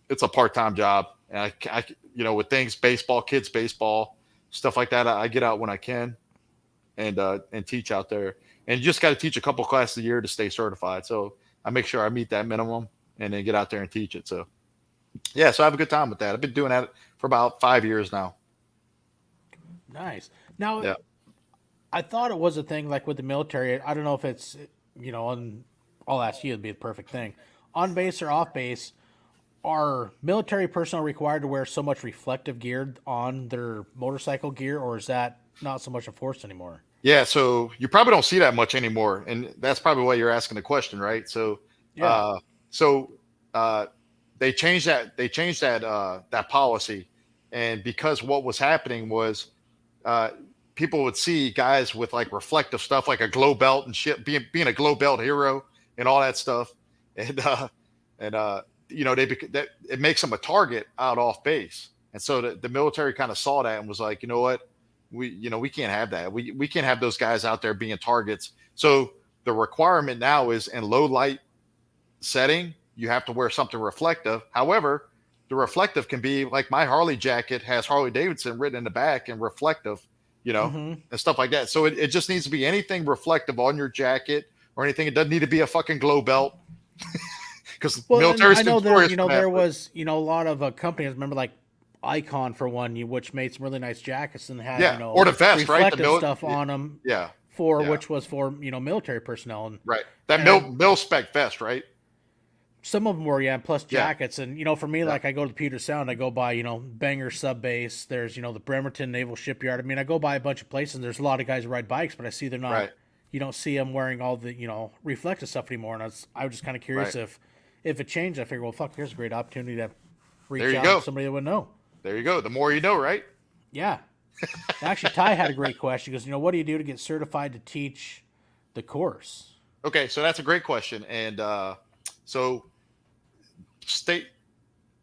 it's a part-time job. And I with things, baseball, kids baseball, stuff like that, I get out when I can and teach out there. And you just got to teach a couple classes a year to stay certified. So I make sure I meet that minimum and then get out there and teach it. So yeah, so I have a good time with that. I've been doing that for about 5 years now. Nice. Now, Yeah. I thought it was a thing like with the military. I don't know if it's, on, I'll ask you, it'd be the perfect thing. On base or off base, are military personnel required to wear so much reflective gear on their motorcycle gear, or is that not so much enforced anymore? Yeah, so you probably don't see that much anymore, and that's probably why you're asking the question, right? So, Yeah. so they changed that. They changed that policy, and because what was happening was people would see guys with like reflective stuff, like a glow belt and shit, being a glow belt hero and all that stuff, and that it makes them a target out off base, and so the military kind of saw that and was like, you know what, we can't have that. We can't have those guys out there being targets. So the requirement now is in low light setting, you have to wear something reflective. However, the reflective can be like my Harley jacket has Harley-Davidson written in the back and reflective, Mm-hmm. and stuff like that. So it just needs to be anything reflective on your jacket or anything. It doesn't need to be a fucking glow belt. Because Well, military, I know there was, a lot of companies. Remember, like Icon for one, which made some really nice jackets and had, yeah, or the vest, right? reflective stuff on them. Yeah, Which was for military personnel, and right. That mil spec vest, right? some of them were, plus Yeah. jackets. And for me, like I go to Puget Sound, I go by Banger Sub Base. There's the Bremerton Naval Shipyard. I mean, I go by a bunch of places. And there's a lot of guys who ride bikes, but I see they're not. Right. You don't see them wearing all the reflective stuff anymore. And I was just kind of curious Right. if it changed. I figured, well, fuck, here's a great opportunity to reach There you out go. to somebody that would know. There you go. The more you know, right? Yeah. Actually, Ty had a great question. He goes, what do you do to get certified to teach the course? Okay, so that's a great question. And so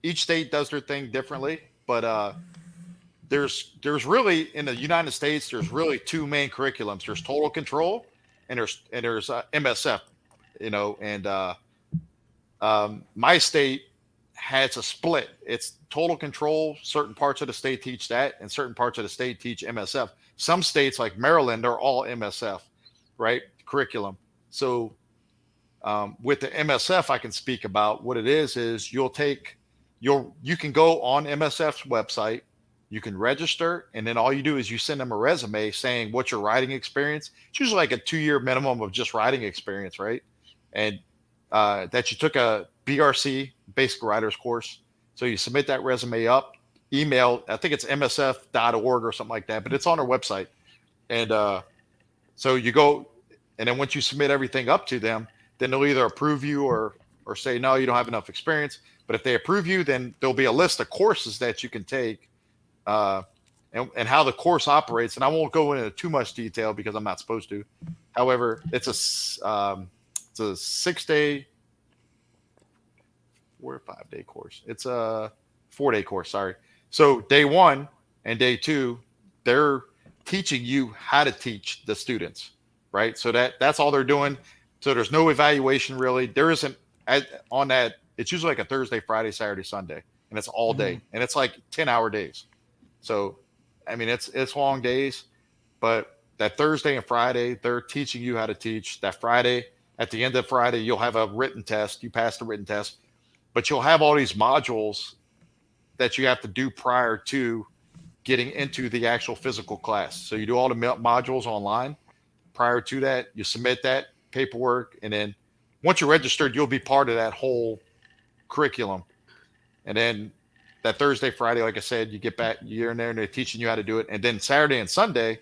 each state does their thing differently, but there's really in the United States there's really two main curriculums. There's total control and there's MSF, and my state has a split. It's total control. Certain parts of the state teach that, and certain parts of the state teach MSF. Some states like Maryland are all MSF, right? Curriculum. So with the MSF, I can speak about what it is you can go on MSF's website, you can register, and then all you do is you send them a resume saying what's your riding experience. It's usually like a 2-year minimum of just riding experience, right? And that you took a BRC, basic riders course. So you submit that resume up, email, I think it's msf.org or something like that, but it's on our website. And so you go, and then once you submit everything up to them, then they'll either approve you or say, no, you don't have enough experience. But if they approve you, then there'll be a list of courses that you can take, and how the course operates. And I won't go into too much detail because I'm not supposed to. However, it's a 6-day, 4 or 5 day course. It's a 4-day course. Sorry. So day 1 and day 2, they're teaching you how to teach the students, right? So that's all they're doing. So there's no evaluation really. There isn't on that. It's usually like a Thursday, Friday, Saturday, Sunday, and it's all day, and it's like 10-hour days. So, I mean, it's long days, but that Thursday and Friday, they're teaching you how to teach. That Friday, at the end of Friday, you'll have a written test. You pass the written test, but you'll have all these modules that you have to do prior to getting into the actual physical class. So you do all the modules online. Prior to that, you submit that paperwork, and then once you're registered, you'll be part of that whole curriculum. And then that Thursday, Friday, like I said, you get back, you're in there and they're teaching you how to do it. And then Saturday and Sunday,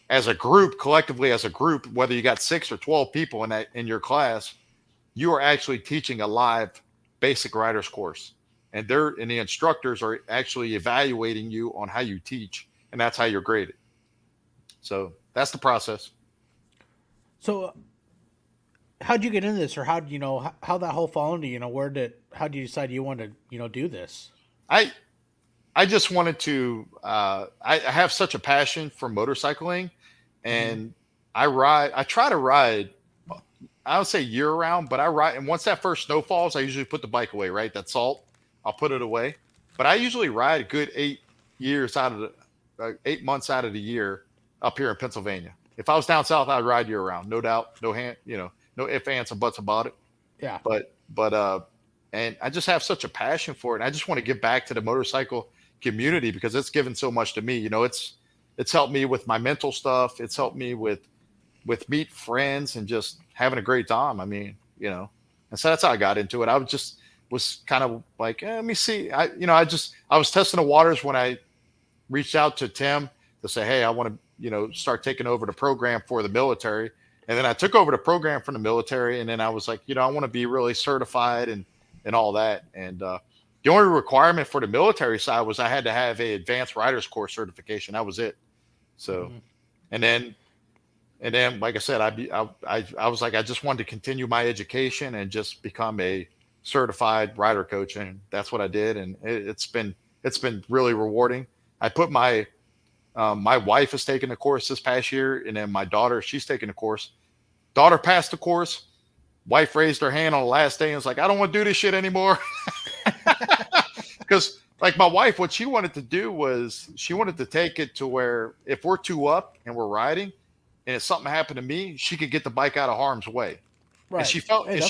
as a group, collectively as a group, whether you got 6 or 12 people in your class, you are actually teaching a live basic riders course. And the instructors are actually evaluating you on how you teach, and that's how you're graded. So that's the process. So, how'd you get into this, or how that whole fall into how did you decide you wanted to do this? I just wanted to. I have such a passion for motorcycling, and I try to ride. I would say year round, but I ride. And once that first snow falls, I usually put the bike away. Right, that salt, I'll put it away. But I usually ride a good 8 months out of the year up here in Pennsylvania. If I was down south, I'd ride year round, no doubt, no ifs, ands, and buts about it. Yeah. But and I just have such a passion for it. And I just want to give back to the motorcycle community because it's given so much to me. It's helped me with my mental stuff. It's helped me with meet friends and just having a great time. I mean, and so that's how I got into it. I was kind of like, let me see. I was testing the waters when I reached out to Tim to say, hey, I want to, start taking over the program for the military. And then I took over the program from the military. And then I was like, I want to be really certified and all that. And the only requirement for the military side was I had to have a advanced riders course certification. That was it. So, and then, like I said, I was like, I just wanted to continue my education and just become a certified rider coach. And that's what I did. And it's been really rewarding. I put my wife has taken the course this past year, and then my daughter, she's taking the course. Daughter passed the course. Wife raised her hand on the last day and was like, I don't want to do this shit anymore. Because like my wife, what she wanted to do was she wanted to take it to where if we're 2 up and we're riding and if something happened to me, she could get the bike out of harm's way. Right. And she felt, hey,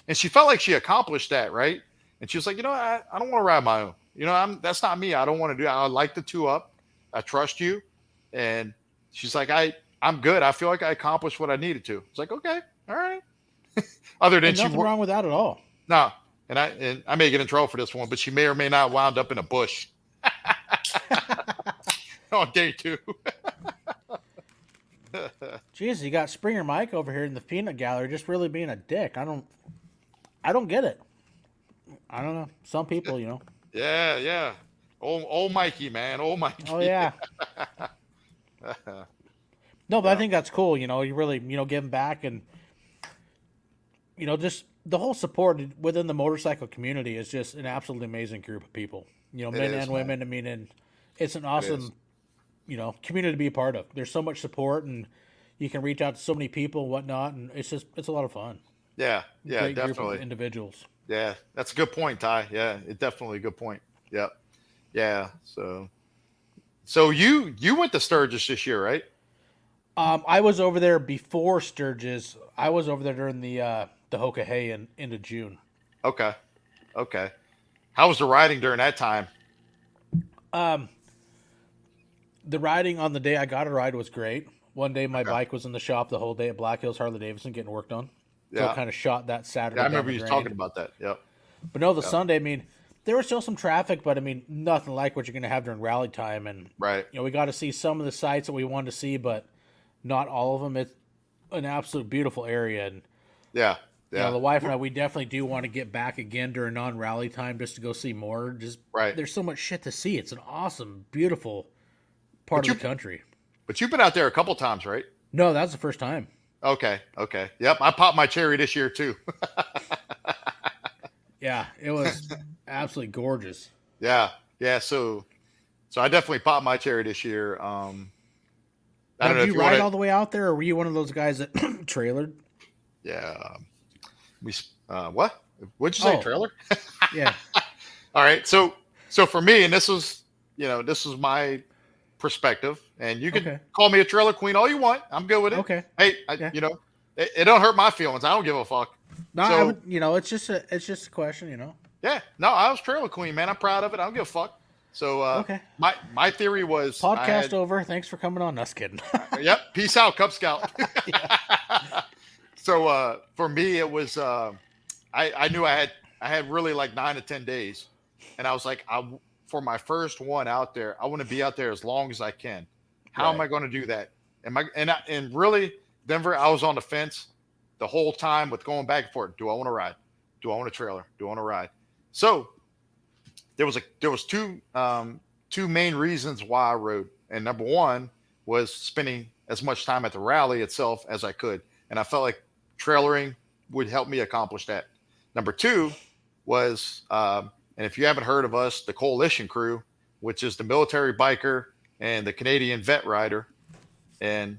and she felt like she accomplished that. Right. And she was like, I don't want to ride my own, that's not me. I don't want to do that. I like the 2 up. I trust you. And she's like, I'm good. I feel like I accomplished what I needed to. It's like, okay, all right. Other than nothing wrong with that at all. No. And I may get in trouble for this one, but she may or may not wound up in a bush on day 2. Jeez, you got Springer Mike over here in the peanut gallery just really being a dick. I don't get it. I don't know. Some people, Yeah. Old Mikey, man. Old Mikey. Oh, yeah. No, but I think that's cool. You really, giving back and, just the whole support within the motorcycle community is just an absolutely amazing group of people, men and women. I mean, and it's an awesome, community to be a part of. There's so much support and you can reach out to so many people and whatnot. And it's a lot of fun. Yeah. Yeah, Great definitely. Group of individuals. Yeah. That's a good point, Ty. Yeah. It's definitely a good point. Yep. Yeah. So you went to Sturgis this year, right? I was over there before Sturgis. I was over there during the Hoka into June. Okay. How was the riding during that time? The riding on the day I got a ride was great. One day my bike was in the shop the whole day at Black Hills Harley-Davidson getting worked on. So it Yeah. kind of shot that Saturday Yeah, I down remember the you drain. talking about that. Yep. But no, the Yep. Sunday, I mean, there was still some traffic, but I mean, nothing like what you're going to have during rally time. And, Right. we got to see some of the sites that we wanted to see, but not all of them. It's an absolute beautiful area. And, Yeah. Yeah. the wife and I, we definitely do want to get back again during non-rally time just to go see more. Right. There's so much shit to see. It's an awesome, beautiful part But of the country. But you've been out there a couple times, right? No, that was the first time. Okay. Okay. Yep. I popped my cherry this year too. Yeah, it was absolutely gorgeous. Yeah. Yeah. So I definitely popped my cherry this year. I Now, don't know did if you you ride want all to. the way out there, or were you one of those guys that trailered? Yeah. We. What? What'd you say? Oh. Trailer? Yeah. All right. So for me, and this was my perspective, and you can Okay. call me a trailer queen all you want. I'm good with it. Okay. Hey, Yeah. it don't hurt my feelings. I don't give a fuck. No, So- I would, it's just a question. Yeah. No, I was trailer queen, man. I'm proud of it. I don't give a fuck. So Okay. my theory was Podcast over. Thanks for coming on. Us kidding. Yep. Peace out, Cub Scout. So for me, it was I knew I had really like 9 to 10 days, and I was like, for my first one out there, I want to be out there as long as I can. How am Right. I going to do that? And really, Denver, I was on the fence the whole time with going back and forth. Do I want to ride? Do I want a trailer? Do I want to ride? So there was two main reasons why I rode, and number one was spending as much time at the rally itself as I could, and I felt like trailering would help me accomplish that. Number two was, and if you haven't heard of us, the Coalition Crew, which is the military biker and the Canadian vet rider, and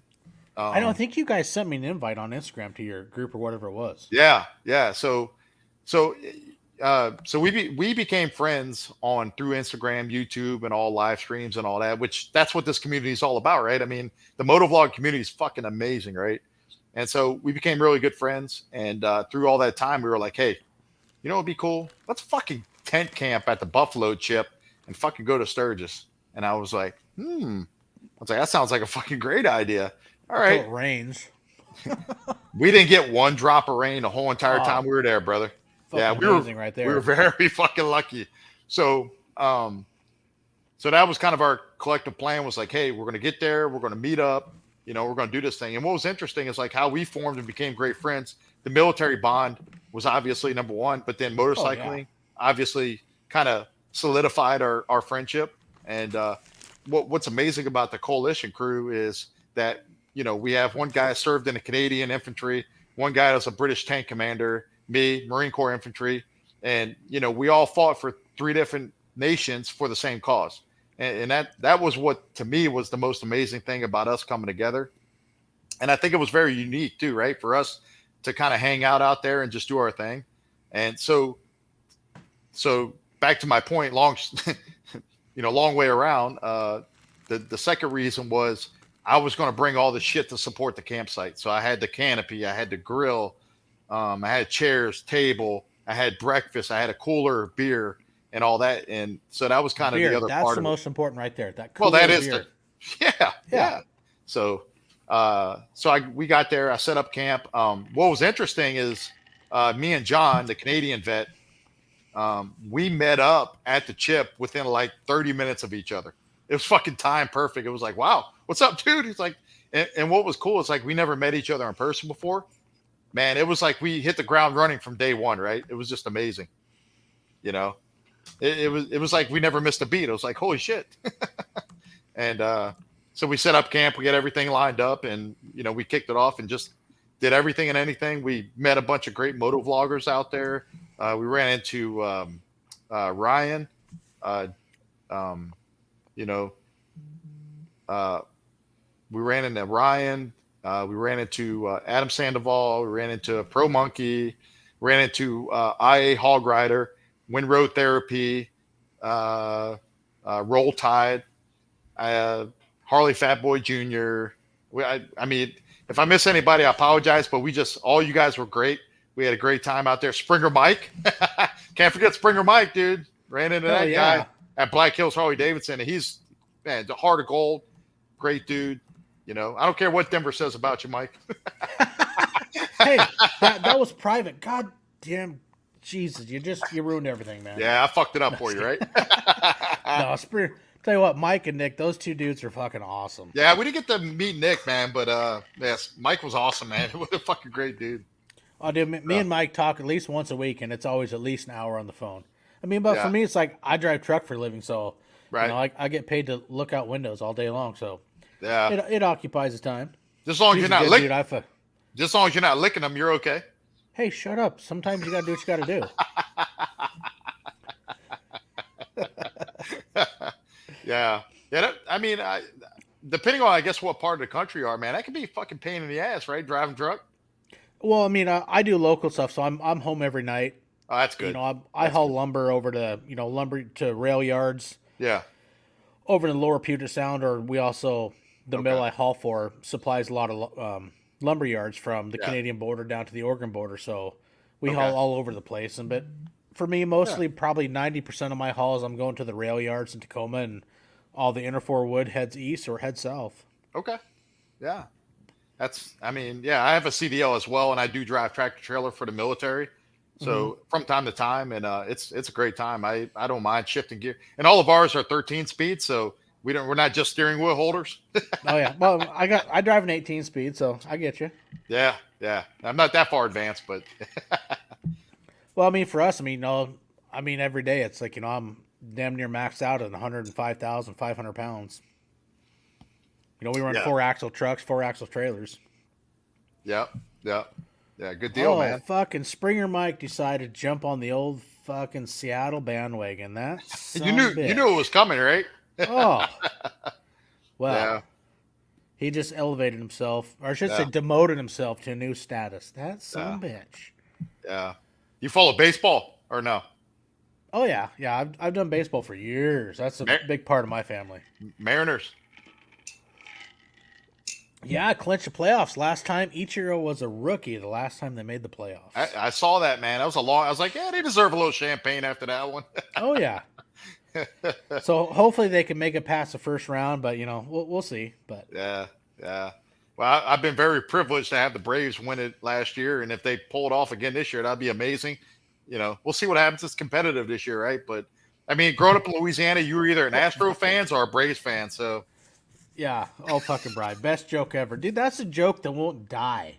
I don't think you guys sent me an invite on Instagram to your group or whatever it was. yeah. So we became friends through Instagram, YouTube, and all live streams and all that. Which that's what this community is all about, right? I mean, the motovlog community is fucking amazing, right? And so we became really good friends. And through all that time, we were like, hey, you know what'd be cool? Let's fucking tent camp at the Buffalo Chip and fucking go to Sturgis. And I was like, that sounds like a fucking great idea. All right. Until it rains. We didn't get one drop of rain the whole entire time we were there, brother. Yeah, Fucking amazing right there. We were very fucking lucky. So that was kind of our collective plan, was like, hey, we're going to get there. We're going to meet up. We're going to do this thing. And what was interesting is like how we formed and became great friends. The military bond was obviously number one, but then motorcycling obviously kind of solidified our friendship. And what's amazing about the Coalition Crew is that, we have one guy served in the Canadian infantry, one guy was a British tank commander, me, Marine Corps infantry. And, we all fought for 3 different nations for the same cause. And that was what, to me, was the most amazing thing about us coming together. And I think it was very unique too, right? For us to kind of hang out there and just do our thing. And so back to my point, long way around, the second reason was I was going to bring all the shit to support the campsite. So I had the canopy, I had the grill, I had chairs, table, I had breakfast, I had a cooler of beer and all that. And so that was kind of the other That's part the of it. most important right there. That Well, that is beer. yeah. So we got there, I set up camp. What was interesting is me and John, the Canadian vet, we met up at the Chip within like 30 minutes of each other. It was fucking time perfect. It was like, wow, what's up, dude? He's like, and what was cool is like we never met each other in person before. Man, it was like we hit the ground running from day one, right? It was just amazing. It was like we never missed a beat. It was like, holy shit. And so we set up camp, we got everything lined up, and we kicked it off and just did everything and anything. We met a bunch of great moto vloggers out there. We ran into Ryan. We ran into Ryan. We ran into Adam Sandoval. We ran into Pro Monkey. Ran into IA Hog Rider, Wind Road Therapy, Roll Tide, Harley Fat Boy Jr. I mean, if I miss anybody, I apologize, but all you guys were great. We had a great time out there. Springer Mike. Can't forget Springer Mike, dude. Ran into that guy at Black Hills Harley-Davidson, and he's, man, the heart of gold. Great dude. I don't care what Denver says about you, Mike. Hey, that was private. God damn, Jesus, you ruined everything, man. Yeah, I fucked it up for you, right? No, tell you what, Mike and Nick, those two dudes are fucking awesome. Yeah, we didn't get to meet Nick, man, but yes, Mike was awesome, man. What a fucking great dude. Oh, dude, me and Mike talk at least once a week, and it's always at least an hour on the phone. I mean, but for Yeah, me, it's like I drive truck for a living, so right. I get paid to look out windows all day long, so Yeah, it occupies his time. just as long as He's you're a not good licking, dude. just as long as you're not licking them, you're okay. Hey, shut up. Sometimes you gotta do what you gotta do. Yeah, yeah. I mean, depending on I guess what part of the country you are, man, that can be a fucking pain in the ass, right? Driving truck. Well, I mean, I do local stuff, so I'm home every night. Oh, that's You good. know, I That's haul good. lumber over to lumber to rail yards Yeah. over in the lower Puget Sound, or we also the Okay. mill I haul for supplies a lot of lumber yards from the Yeah. Canadian border down to the Oregon border. So we Okay. haul all over the place. And but for me, mostly probably 90% of my hauls, I'm going to the rail yards in Tacoma, and all the inner four wood heads east or heads south. Okay. Yeah. I mean, yeah, I have a CDL as well, and I do drive tractor trailer for the military. Hmm. So from time to time, and it's a great time. I don't mind shifting gear, and all of ours are 13 speed, so we're not just steering wheel holders. Oh yeah, well I drive an 18 speed, so I get you. Yeah, yeah. I'm not that far advanced, but Well, I mean for us, I mean every day it's like I'm damn near maxed out at 105,500 pounds. We run yeah, 4-axle trucks, 4-axle trailers. yeah, yeah, yeah. Good deal, Oh, man. fucking Springer Mike decided to jump on the old fucking Seattle bandwagon. That You son knew of a you knew it bitch. was coming, right? Oh, well, Yeah, he just elevated himself, or I should say yeah, demoted himself to a new status. That son yeah, of a bitch. yeah. You follow baseball or no? Oh, yeah. Yeah, I've done baseball for years. That's a Mar- big part of my family. Mariners. Yeah, I clinched the playoffs last time. Ichiro was a rookie the last time they made the playoffs. I saw that, man. That was a long. I was like, yeah, they deserve a little champagne after that one. Oh, yeah. So hopefully they can make it past the first round, but, we'll see. But Yeah, yeah. Well, I've been very privileged to have the Braves win it last year, and if they pull it off again this year, that'd be amazing. We'll see what happens. It's competitive this year, right? But I mean, growing up in Louisiana, you were either an Astro fans or a Braves fan. So yeah, oh fucking bride, best joke ever, dude. That's a joke that won't die.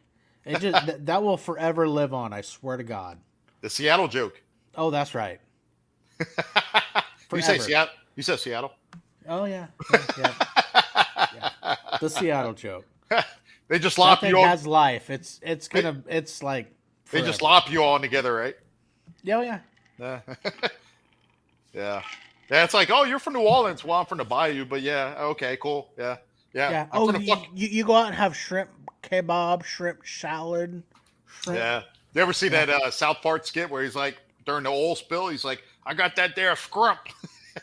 It just that will forever live on. I swear to God. the Seattle joke. Oh, that's right. You say Forever. Seattle? You said Seattle? Oh yeah, yeah. The Seattle joke. They just That lop thing you all. has life. It's like They just forever. lop you all together, right? Yeah, oh, yeah. Yeah. Yeah. Yeah. It's like, oh, you're from New Orleans. Well, I'm from the Bayou, but yeah, okay, cool. Yeah. Yeah. Yeah. I'm Oh, from the fuck. you go out and have shrimp kebab, shrimp salad, shrimp. Yeah. You ever see Yeah. that South Park skit where he's like, during the oil spill, he's like, I got that there scrump.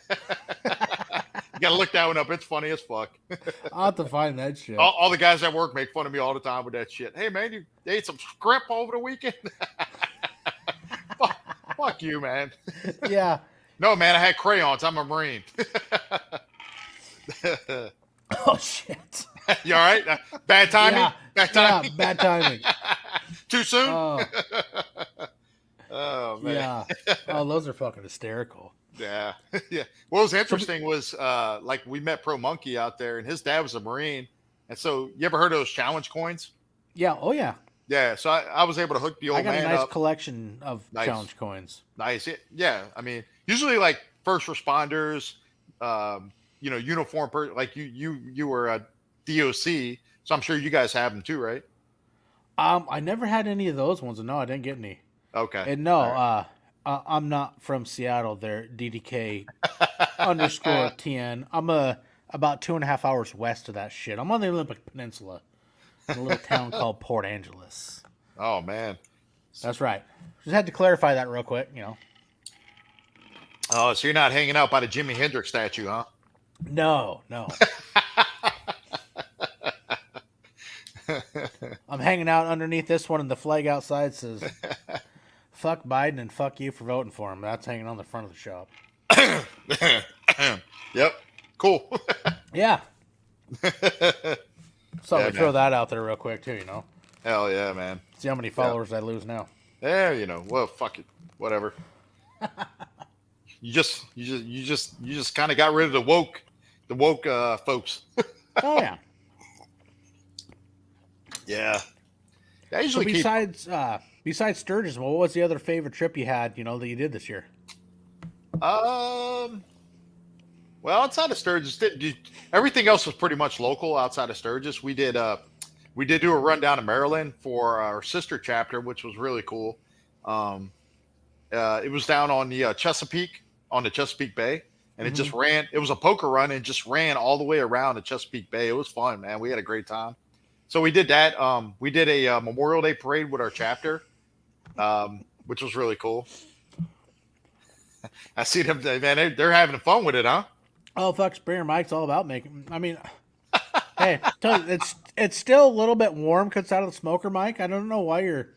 You gotta look that one up. It's funny as fuck. I'll have to find that shit. All the guys at work make fun of me all the time with that shit. Hey man, you ate some scrimp over the weekend? Fuck you, man. Yeah. No, man, I had crayons. I'm a Marine. Oh shit. You all right? Bad timing? Yeah. Bad Yeah. timing? Bad timing. Too soon? Oh. Oh, man. Yeah. Oh, those are fucking hysterical. Yeah. Yeah. What was interesting was like we met Pro Monkey out there and his dad was a Marine. And so you ever heard of those challenge coins? Yeah. Oh, yeah. Yeah. So I was able to hook the I old got a man nice up. collection of Nice. challenge coins. Nice. Yeah. I mean, usually like first responders, uniform like you were a DOC. So I'm sure you guys have them too, right? I never had any of those ones. No, I didn't get any. Okay. And no, All right. I'm not from Seattle. There, DDK underscore TN. I'm about 2.5 hours west of that shit. I'm on the Olympic Peninsula, in a little town called Port Angeles. Oh man. That's right. Just had to clarify that real quick. Oh, so you're not hanging out by the Jimi Hendrix statue, huh? No. I'm hanging out underneath this one, and the flag outside says "Fuck Biden" and "Fuck you for voting for him." That's hanging on the front of the shop. Yep. Cool. Yeah. So Yeah, we throw man. that out there real quick too. Hell yeah, man. See how many Yeah. followers I lose now. Yeah, well, fuck it. Whatever. You just kind of got rid of the woke folks. Oh yeah. Yeah. I So usually keep. besides Sturgis, what was the other favorite trip you had? That you did this year? Um. Well, outside of Sturgis, everything else was pretty much local. Outside of Sturgis, we did do a run down to Maryland for our sister chapter, which was really cool. Um, it was down on the Chesapeake, on the Chesapeake Bay, and it Hmm. just ran. It was a poker run and just ran all the way around the Chesapeake Bay. It was fun, man. We had a great time. So we did that. We did a Memorial Day parade with our chapter, which was really cool. I see them, man. They're having fun with it, huh? Oh fuck, Sprayer Mike's all about making. I mean, hey, tell you, it's still a little bit warm cuts out of the smoker, Mike. I don't know why you're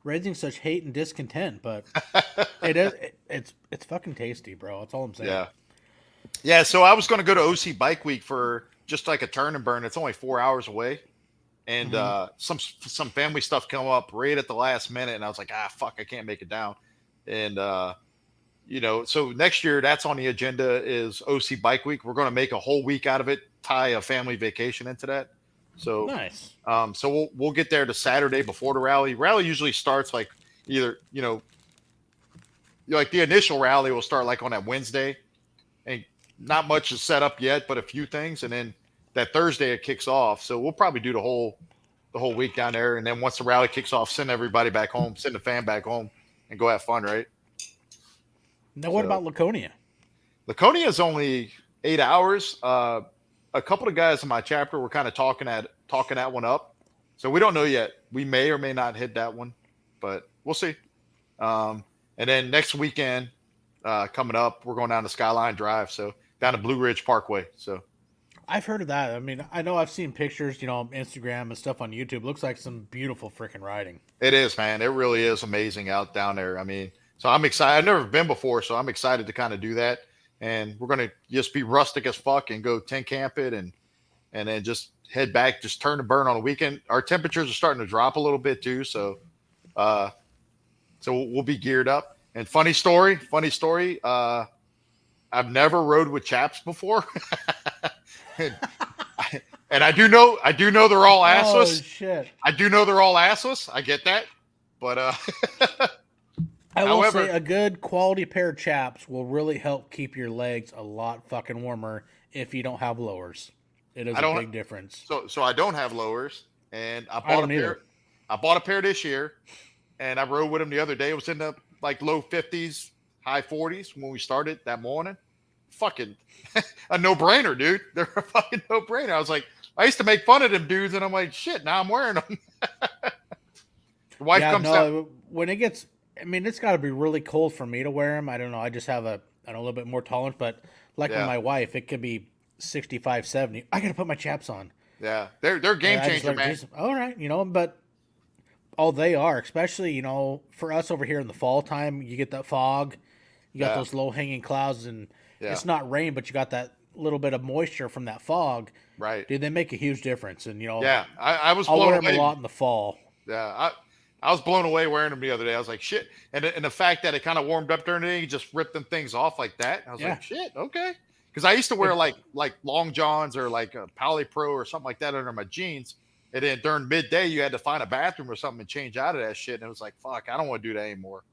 raising such hate and discontent, but it is. It's fucking tasty, bro. That's all I'm saying. Yeah. Yeah. So I was going to go to OC Bike Week for just like a turn and burn. It's only 4 hours away. And some family stuff come up right at the last minute. And I was like, fuck, I can't make it down. And, so next year that's on the agenda is OC Bike Week. We're going to make a whole week out of it, tie a family vacation into that. So, Nice. so we'll get there the Saturday before the rally. Rally usually starts like either, like the initial rally will start like on that Wednesday, and not much is set up yet, but a few things. And then that Thursday it kicks off. So we'll probably do the whole week down there. And then once the rally kicks off, send everybody back home, send the fan back home and go have fun. Right. Now, what about Laconia? Laconia is only 8 hours. A couple of guys in my chapter were kind of talking that one up. So we don't know yet. We may or may not hit that one, but we'll see. And then next weekend coming up, we're going down to Skyline Drive. So down to Blue Ridge Parkway. So I've heard of that. I mean, I know I've seen pictures, on Instagram and stuff on YouTube. Looks like some beautiful freaking riding. it is, man. It really is amazing out down there. I mean, so I'm excited. I've never been before, so I'm excited to kind of do that. And we're going to just be rustic as fuck and go tent camp it and then just head back, just turn and burn on the weekend. Our temperatures are starting to drop a little bit too. So, we'll be geared up. And funny story. I've never rode with Chaps before. and I do know they're all assless. Oh shit! I do know they're all assless. I get that, but I will however, say a good quality pair of Chaps will really help keep your legs a lot fucking warmer if you don't have lowers. It is a big difference. So I don't have lowers, and I I bought don't a pair. either. I bought a pair this year, and I rode with them the other day. It was in the like low 50s, high 40s when we started that morning. Fucking a no-brainer, dude. They're a fucking no-brainer. I was like, I used to make fun of them dudes, and I'm like, shit, now I'm wearing them. The wife comes down. When it gets, I mean, it's got to be really cold for me to wear them. I don't know. I just have a little bit more tolerance, but like with my wife, it could be 65, 70. I got to put my Chaps on. Yeah, they're game changer, man. All right, but they are, especially, for us over here in the fall time, you get that fog, you got those low hanging clouds, and it's not rain, but you got that little bit of moisture from that fog. Right. Dude, they make a huge difference. And, I was I'll blown wear away. them a lot in the fall. Yeah, I was blown away wearing them the other day. I was like, shit. And the fact that it kind of warmed up during the day, you just ripped them things off like that. I was like, shit, okay. Because I used to wear like long johns or like a Poly Pro or something like that under my jeans. And then during midday, you had to find a bathroom or something and change out of that shit. And it was like, fuck, I don't want to do that anymore.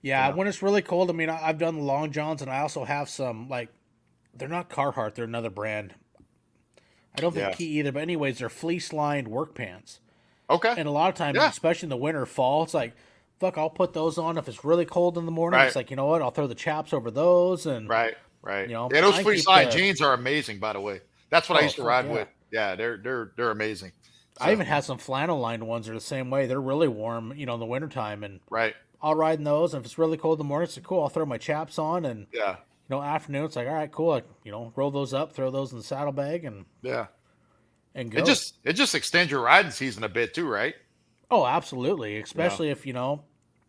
Yeah, when it's really cold, I mean, I've done the long johns, and I also have some, like, they're not Carhartt, they're another brand. I don't think Key either, but anyways, they're fleece-lined work pants. Okay. And a lot of times, especially in the winter, fall, it's like, fuck, I'll put those on if it's really cold in the morning. It's like, you know what, I'll throw the Chaps over those. And Right. Those fleece-lined jeans are amazing, by the way. That's what I used to ride with. Yeah, they're amazing. So. I even had some flannel-lined ones that are the same way. They're really warm, in the wintertime. And right. I'll ride in those. And if it's really cold in the morning, it's like, cool, I'll throw my Chaps on. And, afternoon, it's like, all right, cool. Roll those up, throw those in the saddlebag, and and go. It just extends your riding season a bit too, right? Oh, absolutely. Especially if,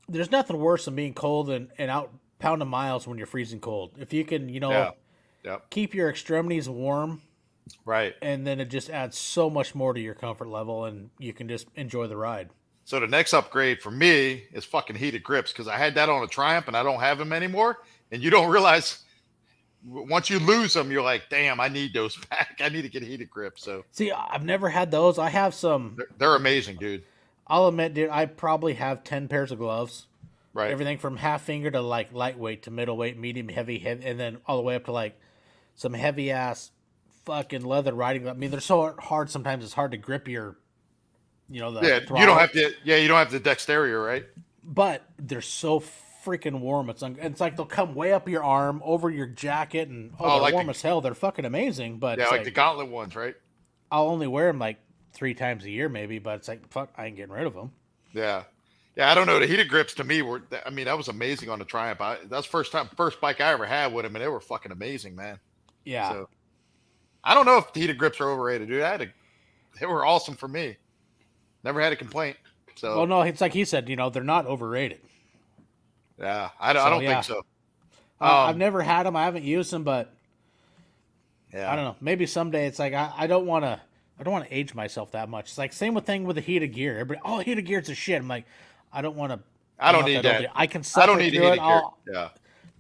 there's nothing worse than being cold and out pounding miles when you're freezing cold. If you can, keep your extremities warm Right. and then it just adds so much more to your comfort level, and you can just enjoy the ride. So the next upgrade for me is fucking heated grips, because I had that on a Triumph and I don't have them anymore. And you don't realize once you lose them, you're like, damn, I need those back. I need to get heated grips. So See, I've never had those. I have some. they're amazing, dude. I'll admit, dude, I probably have 10 pairs of gloves. Right. Everything from half finger to like lightweight to middleweight, medium, heavy, and then all the way up to like some heavy ass fucking leather riding. I mean, they're so hard sometimes it's hard to grip your, the Yeah, throttle. you don't have to. Yeah, you don't have the dexterity, right? But they're so freaking warm. It's like they'll come way up your arm, over your jacket, and they're like warm as hell. They're fucking amazing. But Yeah, it's like the gauntlet ones, right? I'll only wear them like 3 times a year, maybe. But it's like, fuck, I ain't getting rid of them. Yeah. Yeah, I don't know. The heated grips to me were, I mean, that was amazing on the Triumph. That's first bike I ever had with them, and they were fucking amazing, man. Yeah. So I don't know if the heated grips are overrated, dude. They were awesome for me. Never had a complaint. So Well, no, it's like he said, they're not overrated. yeah, I don't think so. I've never had them. I haven't used them, but Yeah, I don't know. Maybe someday. It's like I don't want to. I don't want to age myself that much. It's like same thing with the heated gear. Everybody, heated gear's a shit. I'm like, I don't want to. I don't need that. I can. I don't need through heated gear. Yeah,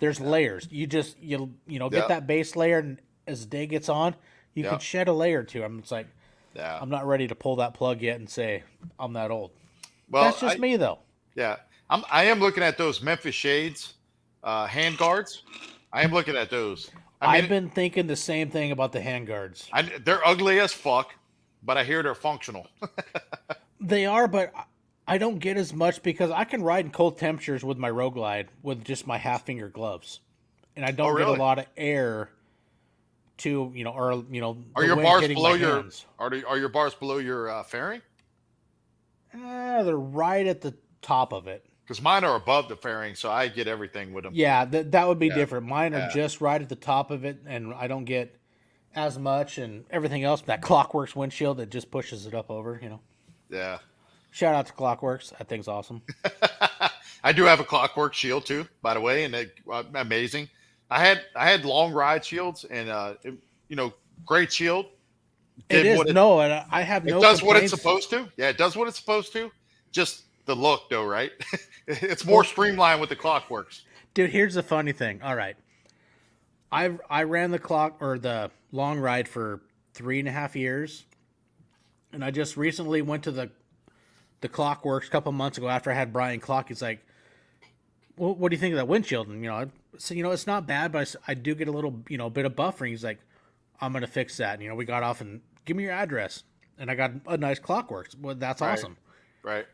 There's layers. You'll Yeah. get that base layer, and as the day gets on, you Yeah. can shed a layer or two. It's like yeah. I'm not ready to pull that plug yet and say I'm that old. Well, That's just me though. Yeah, I am looking at those Memphis Shades hand guards. I am looking at those. I've been thinking the same thing about the handguards. They're ugly as fuck, but I hear they're functional. They are, but I don't get as much because I can ride in cold temperatures with my roadglide with just my half finger gloves, and I don't get really? a lot of air to Are the your wind bars hitting below my your hands. are your bars below your fairing? They're right at the top of it. Because mine are above the fairing, so I get everything with them. Yeah, that would be Yeah. different. Mine are Yeah. just right at the top of it, and I don't get as much, and everything else. That Clockworks windshield, it just pushes it up over. Yeah. Shout out to Clockworks. That thing's awesome. I do have a Clockwork shield too, by the way, and they amazing. I had Longride shields, and great shield. It is what no, and I have no. It does what it's complaints. supposed to. Yeah, it does what it's supposed to. Just the look, though, right? It's more streamlined with the Clockworks. Dude, here's the funny thing. All right. I ran the Longride for 3.5 years. And I just recently went to the Clockworks a couple months ago after I had Brian Clock. He's like, well, what do you think of that windshield? And, so, it's not bad, but I do get a little, bit of buffering. He's like, I'm going to fix that. And, we got off and give me your address. And I got a nice Clockworks. Well, that's awesome. Right.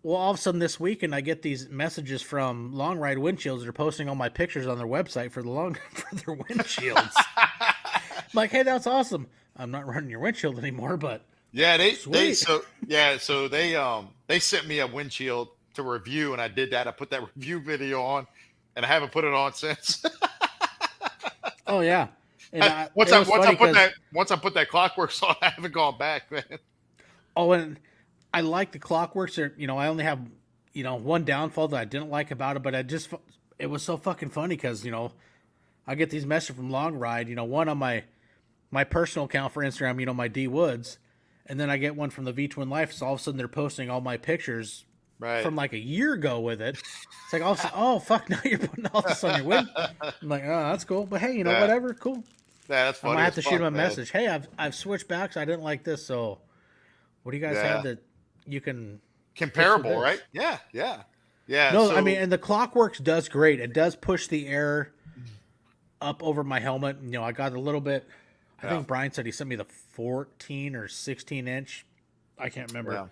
Well, all of a sudden this weekend, I get these messages from Longride windshields that are posting all my pictures on their website for their windshields. I'm like, hey, that's awesome. I'm not running your windshield anymore, but Yeah, they Sweet. sent me a windshield to review, and I did that. I put that review video on, and I haven't put it on since. oh yeah. And once it I was funny put 'cause- that Clockworks on, I haven't gone back, man. Oh, and I like the Clockworks. I only have one downfall that I didn't like about it, but it was so fucking funny because I get these messages from Longride. One on my personal account for Instagram. My D Woods. And then I get one from the V Twin Life. So all of a sudden they're posting all my pictures Right. from like a year ago with it. It's like, oh fuck, now you're putting all this on your win. I'm like, oh, that's cool. But hey, Yeah. whatever, cool. Yeah, that's I funny. might have as to fuck, shoot him a man. message. Hey, I've switched back, so I didn't like this. So what do you guys Yeah. have that you can Comparable, this. right? Yeah, yeah, yeah. No, so- I mean, and the Clockworks does great. It does push the air up over my helmet. I got a little bit. I think Brian said he sent me the 14 or 16 inch. I can't remember. Yeah.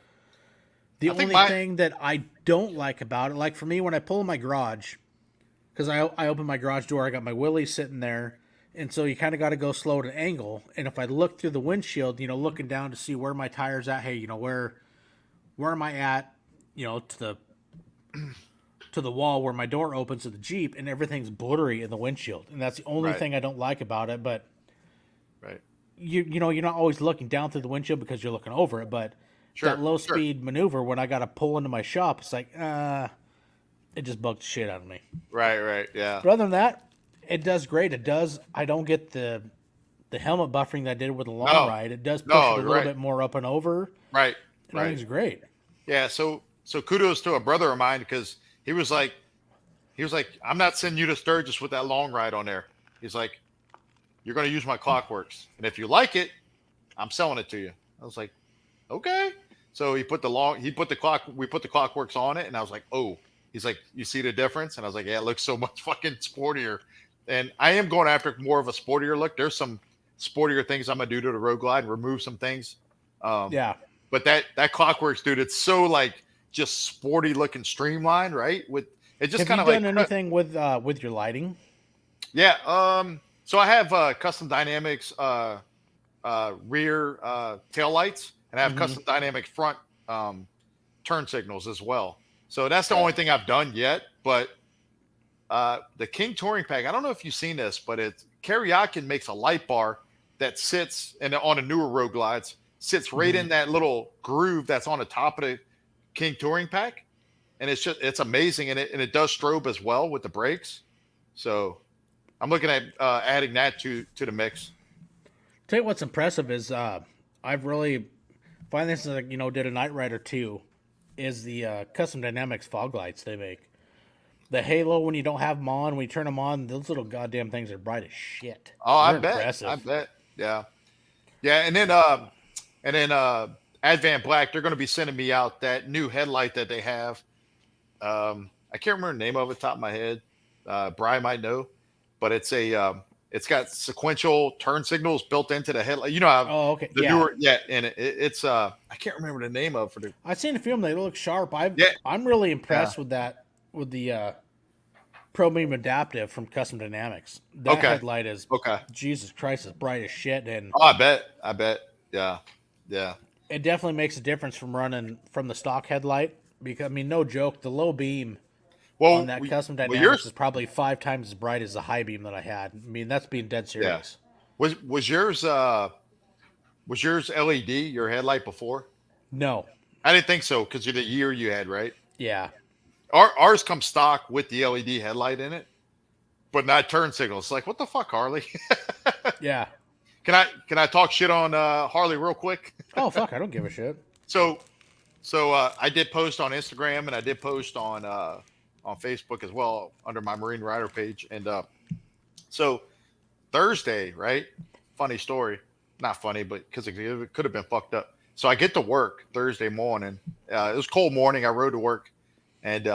The I think only thing that I don't like about it, like for me, when I pull in my garage, because I open my garage door, I got my Willie sitting there, and so you kind of got to go slow at an angle. And if I look through the windshield, looking down to see where my tire's at, hey, where am I at, to the wall where my door opens to the Jeep, and everything's blurry in the windshield, and that's the only Right. thing I don't like about it. But right. you're not always looking down through the windshield because you're looking over it, but Sure, that low sure. speed maneuver when I got to pull into my shop, it's like, it just bugged the shit out of me. Right, yeah. But other than that, it does great. It does. I don't get the the helmet buffering that I did with the long No, ride. It does push no, it a you're little right. bit more up and over, Right. and I think Right. it's great. Yeah. So kudos to a brother of mine because he was like, I'm not sending you to Sturgis with that long ride on there. He's like, you're going to use my Clockworks, and if you like it, I'm selling it to you. I was like, okay. So he put the clock, we put the Clockworks on it, and I was like, oh. He's like, you see the difference? And I was like, yeah, it looks so much fucking sportier. And I am going after more of a sportier look. There's some sportier things I'm gonna do to the road glide, remove some things. Um, Yeah. but that Clockworks, dude, it's so like just sporty looking streamlined, right? With it just Have you kind of done like anything with your lighting? yeah. So I have custom dynamics rear tail lights, and I have Hmm. custom dynamic front turn signals as well. So that's the only thing I've done yet. But the King Touring Pack, I don't know if you've seen this, but it's Karyakin makes a light bar that sits and on the newer road glides sits right Hmm. in that little groove that's on the top of the King Touring Pack, and it's amazing, and it does strobe as well with the brakes. So I'm looking at adding that to the mix. Tell you what's impressive is I've really finally since did a night ride or two is the custom dynamics fog lights they make. The halo when you don't have them on, when you turn them on, those little goddamn things are bright as shit. Oh, They're I impressive. bet, yeah, yeah, and then Advanblack, they're going to be sending me out that new headlight that they have. I can't remember the name of it top of my head. Brian might know, but it's got sequential turn signals built into the headlight. You know how Oh, okay, the yeah. newer, yeah, and it's I can't remember the name of for the I've seen a film. They look sharp. yeah, I'm really yeah, impressed with that with the Pro Beam Adaptive from Custom Dynamics. That okay, headlight is okay. Jesus Christ, is bright as shit, and Oh, I bet, yeah, yeah, it definitely makes a difference from running from the stock headlight. Because I mean, no joke, the low beam on well, that Custom well, Dynamics is yours, probably 5 times as bright as the high beam that I had. I mean, that's being dead yeah, serious. was yours was yours LED your headlight before? No, I didn't think so because of the year you had, right? yeah, Ours comes stock with the LED headlight in it, but not turn signals. It's like, what the fuck, Harley? yeah. Can I talk shit on Harley real quick? Oh fuck, I don't give a shit. So I did post on Instagram and I did post on Facebook as well under my Marine Rider page. And so Thursday, right? Funny story, not funny, but because it could have been fucked up. So I get to work Thursday morning. It was cold morning. I rode to work and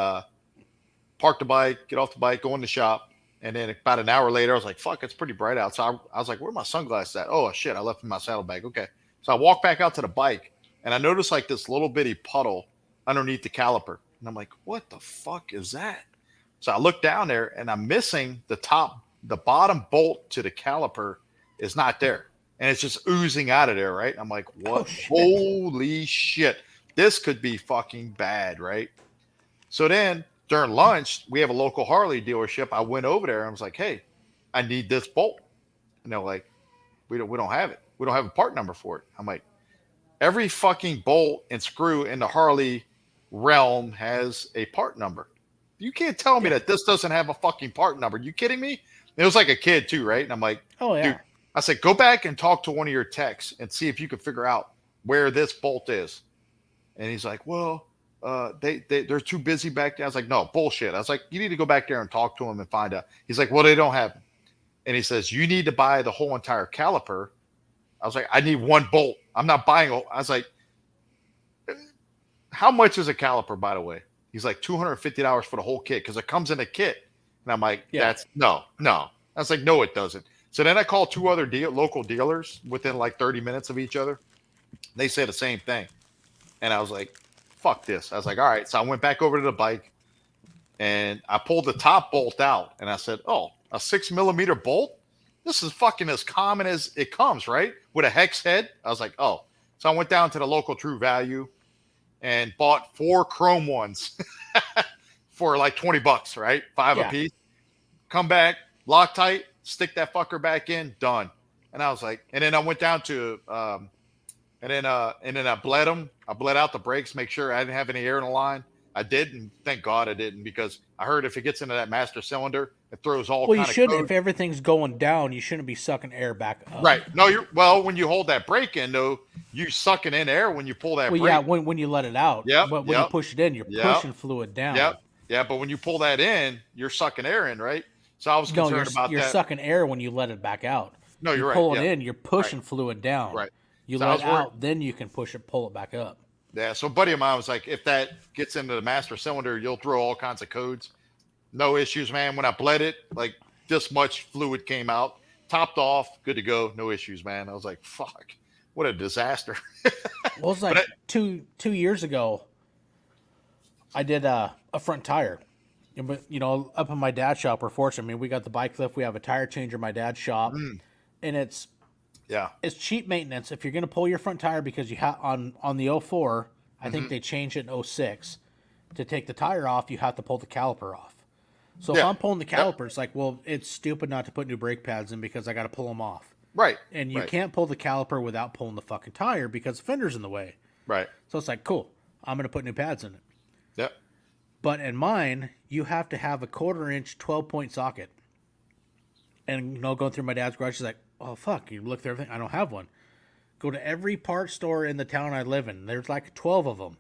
park the bike, get off the bike, go in the shop. And then about an hour later, I was like, fuck, it's pretty bright out. So I was like, where are my sunglasses at? Oh, shit, I left them in my saddlebag. Okay. So I walk back out to the bike and I noticed like this little bitty puddle underneath the caliper. And I'm like, what the fuck is that? So I look down there and I'm missing the bottom bolt to the caliper is not there. And it's just oozing out of there, right? I'm like, Oh what? shit. Holy shit. This could be fucking bad, right? So then during lunch, we have a local Harley dealership. I went over there and I was like, hey, I need this bolt. And they're like, we don't have it. We don't have a part number for it. I'm like, every fucking bolt and screw in the Harley realm has a part number. You can't tell me Yeah. that this doesn't have a fucking part number. You kidding me? It was like a kid too, right? And I'm like, Oh dude, yeah. I said, go back and talk to one of your techs and see if you can figure out where this bolt is. And he's like, well, they're too busy back there. I was like, no, bullshit. I was like, you need to go back there and talk to them and find out. He's like, well, they don't have them. And he says, you need to buy the whole entire caliper. I was like, I need one bolt. I'm not buying. I was like, how much is a caliper, by the way? He's like $250 for the whole kit because it comes in a kit. And I'm like, Yeah. that's no. I was like, no, it doesn't. So then I called two other local dealers within like 30 minutes of each other. They said the same thing. And I was like, fuck this. I was like, all right. So I went back over to the bike and I pulled the top bolt out. And I said, oh, a 6 millimeter bolt? This is fucking as common as it comes, right? With a hex head. I was like, oh. So I went down to the local True Value and bought 4 chrome ones for like $20, right? 5 a Yeah. piece. Come back, Loctite, stick that fucker back in, done. And I was like, and then I went down to and then I bled them. I bled out the brakes, make sure I didn't have any air in the line. I didn't. Thank God I didn't, because I heard if it gets into that master cylinder, it throws all Well, you kind of shouldn't. code. If everything's going down, you shouldn't be sucking air back up. Right. No, well, when you hold that brake in, though, you sucking in air when you pull that Well, yeah, brake. when you let it out, Yep. but when you Yep. push it in, you're Yep. pushing fluid Yep. down. Yeah. But when you pull that in, you're sucking air in, right? So I was No, concerned about you're that. sucking air when you let it back out. No, You you're right. pull it Yeah. in, you're pushing fluid down. Right. You So I let was it worried. out, then you can pull it back up. Yeah. So a buddy of mine was like, if that gets into the master cylinder, you'll throw all kinds of codes. No issues, man. When I bled it, like this much fluid came out, topped off, good to go, no issues, man. I was like, fuck, what a disaster. Well, it's like 2 years ago, I did a front tire. But up in my dad's shop, we're fortunate. I mean, we got the bike lift, we have a tire changer in my dad's shop, and it's Yeah. cheap maintenance. If you're going to pull your front tire, because you have on the 04, I think they changed it in 06, to take the tire off, you have to pull the caliper off. So if Yeah. I'm pulling the caliper, it's like, well, it's stupid not to put new brake pads in because I got to pull them off. Right. And you Right. can't pull the caliper without pulling the fucking tire because the fender's in the way. Right. So it's like, cool, I'm going to put new pads in it. Yep. But in mine, you have to have a 1/4-inch 12-point socket. And going through my dad's garage, he's like, oh, fuck, you look through everything. I don't have one. Go to every parts store in the town I live in. There's like 12 of them.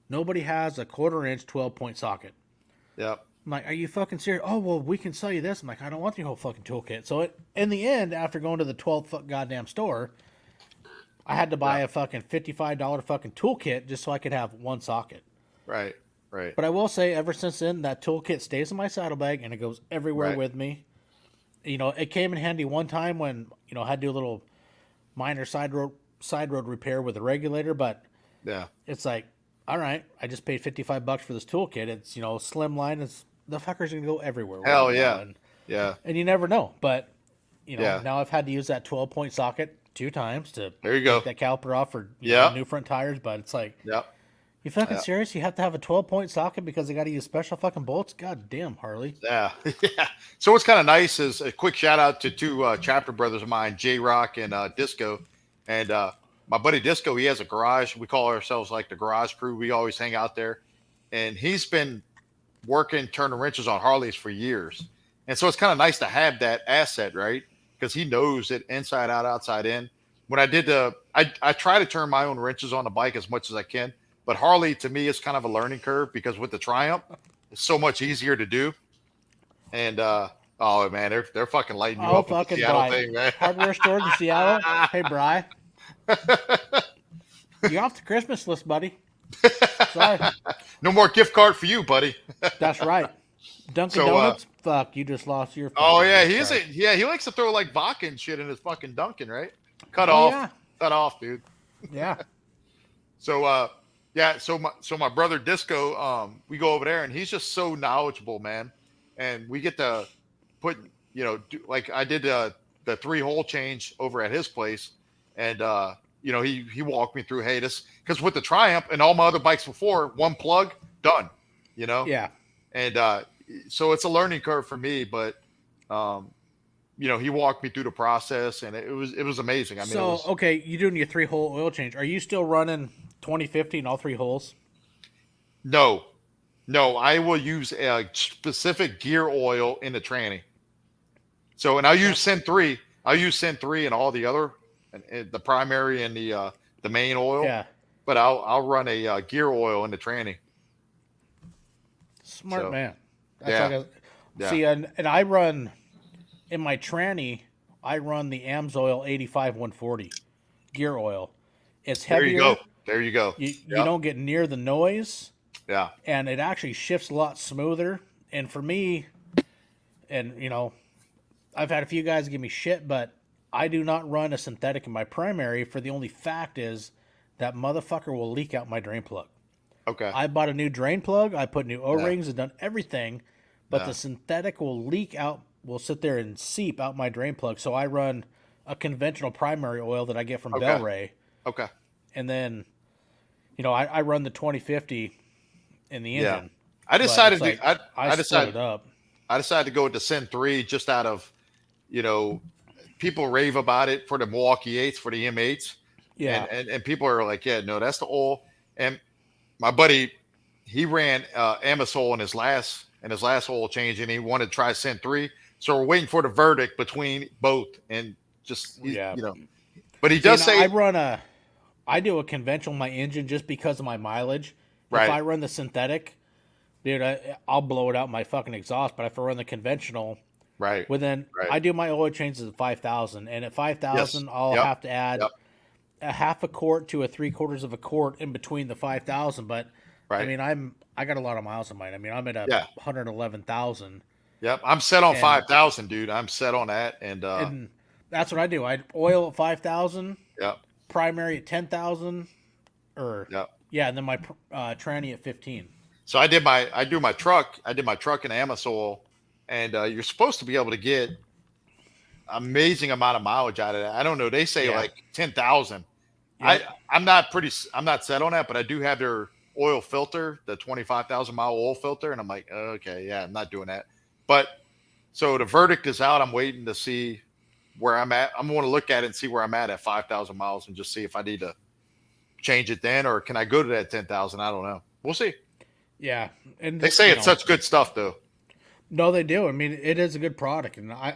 Nobody has a 1/4-inch 12-point socket. Yep. I'm like, are you fucking serious? Oh, well, we can sell you this. I'm like, I don't want your whole fucking toolkit. So in the end, after going to the 12th goddamn store, I had to buy a fucking $55 fucking toolkit just so I could have one socket. Right. Right. But I will say, ever since then, that toolkit stays in my saddlebag and it goes everywhere with me. It came in handy one time when, I had to do a little minor side road repair with the regulator, but Yeah. it's like, all right, I just paid $55 for this toolkit. It's, slimline. It's the fucker's gonna go everywhere. Hell with it, yeah. and, Yeah. and you never know. But Yeah. now I've had to use that 12-point socket 2 times to There you go. take that caliper off for Yeah. new front tires. But it's like, Yep. you fucking Yeah. serious? You have to have a 12-point socket because they got to use special fucking bolts? God damn, Harley. Yeah. Yeah. So what's kind of nice is a quick shout out to two chapter brothers of mine, J Rock and Disco. And my buddy Disco, he has a garage. We call ourselves like the garage crew. We always hang out there. And he's been working, turning wrenches on Harleys for years. And so it's kind of nice to have that asset, right? Because he knows it inside out, outside in. When I did I try to turn my own wrenches on the bike as much as I can. But Harley, to me, is kind of a learning curve because with the Triumph, it's so much easier to do. And oh man, they're fucking lighting you up with the Fucking Seattle Bri. thing, man. Hardware store in Seattle. Hey, Bri. You're off the Christmas list, buddy. Sorry. No more gift card for you, buddy. That's right. Dunkin' So, Donuts. Fuck, you just lost your. Oh fucking yeah, gift card. he likes to throw like vodka and shit in his fucking Dunkin', right? Cut Oh, off, yeah. cut off, dude. Yeah. So yeah, so my brother Disco, we go over there and he's just so knowledgeable, man. And we get to put, like I did the 3-hole change over at his place, and he walked me through, hey, this, because with the Triumph and all my other bikes before, one plug, done, Yeah. and so it's a learning curve for me, but he walked me through the process, and it was amazing. I mean, So okay, you doing your 3-hole oil change? Are you still running 2050 in all 3 holes? no, I will use a specific gear oil in the tranny. So, and I'll use Send 3. I'll use Send 3 and all the other, and the primary and the main oil. Yeah. But I'll run a gear oil in the tranny. Smart So, man. yeah. Yeah. See, and I run in my tranny. I run the AMSOIL 85-140 gear oil. It's heavier. There you go. You don't get near the noise, Yeah. and it actually shifts a lot smoother. And for me, and I've had a few guys give me shit, but I do not run a synthetic in my primary for the only fact is that motherfucker will leak out my drain plug. Okay. I bought a new drain plug. I put new O-rings and done everything, but the synthetic will leak out, will sit there and seep out my drain plug. So I run a conventional primary oil that I get from Bel-Ray. Okay. And then, I run the 2050 in the engine. I decided But it's to, like, I split decided it up. I decided to go with the Send 3 just out of, people rave about it for the Milwaukee 8s, for the M8s. Yeah. And people are like, yeah, no, that's the oil. And my buddy he ran Amasol in his last oil change, and he wanted to try Send 3. So we're waiting for the verdict between both, and just Yeah. But he See, does and say I do a conventional on my engine just because of my mileage. If right, I run the synthetic, dude, I'll blow it out my fucking exhaust. But if I run the conventional, right, within right. I do my oil changes at 5,000, and at Yes. 5,000, I'll Yep. have to add Yep. a half a quart to a three-quarters of a quart in between the 5,000. But I Right. mean, I got a lot of miles on mine. I mean, I'm at a Yeah. 111,000, Yep. I'm set on and 5,000, dude. I'm set on that, and and that's what I do. I oil at 5,000, yep. primary at 10,000, or Yep. yeah, and then my tranny at 15. So I do my truck. I did my truck in Amasol, and you're supposed to be able to get amazing amount of mileage out of that. I don't know. They say Yeah. like 10,000. Yep. I'm not set on that, but I do have their oil filter, the 25,000 mile oil filter, and I'm like, okay, yeah, I'm not doing that. But so the verdict is out. I'm waiting to see where I'm at. I'm going to look at it and see where I'm at 5,000 miles, and just see if I need to change it then, or can I go to that 10,000? I don't know. We'll see. Yeah. And They say it's such good stuff, though. no, they do. I mean, it is a good product, and a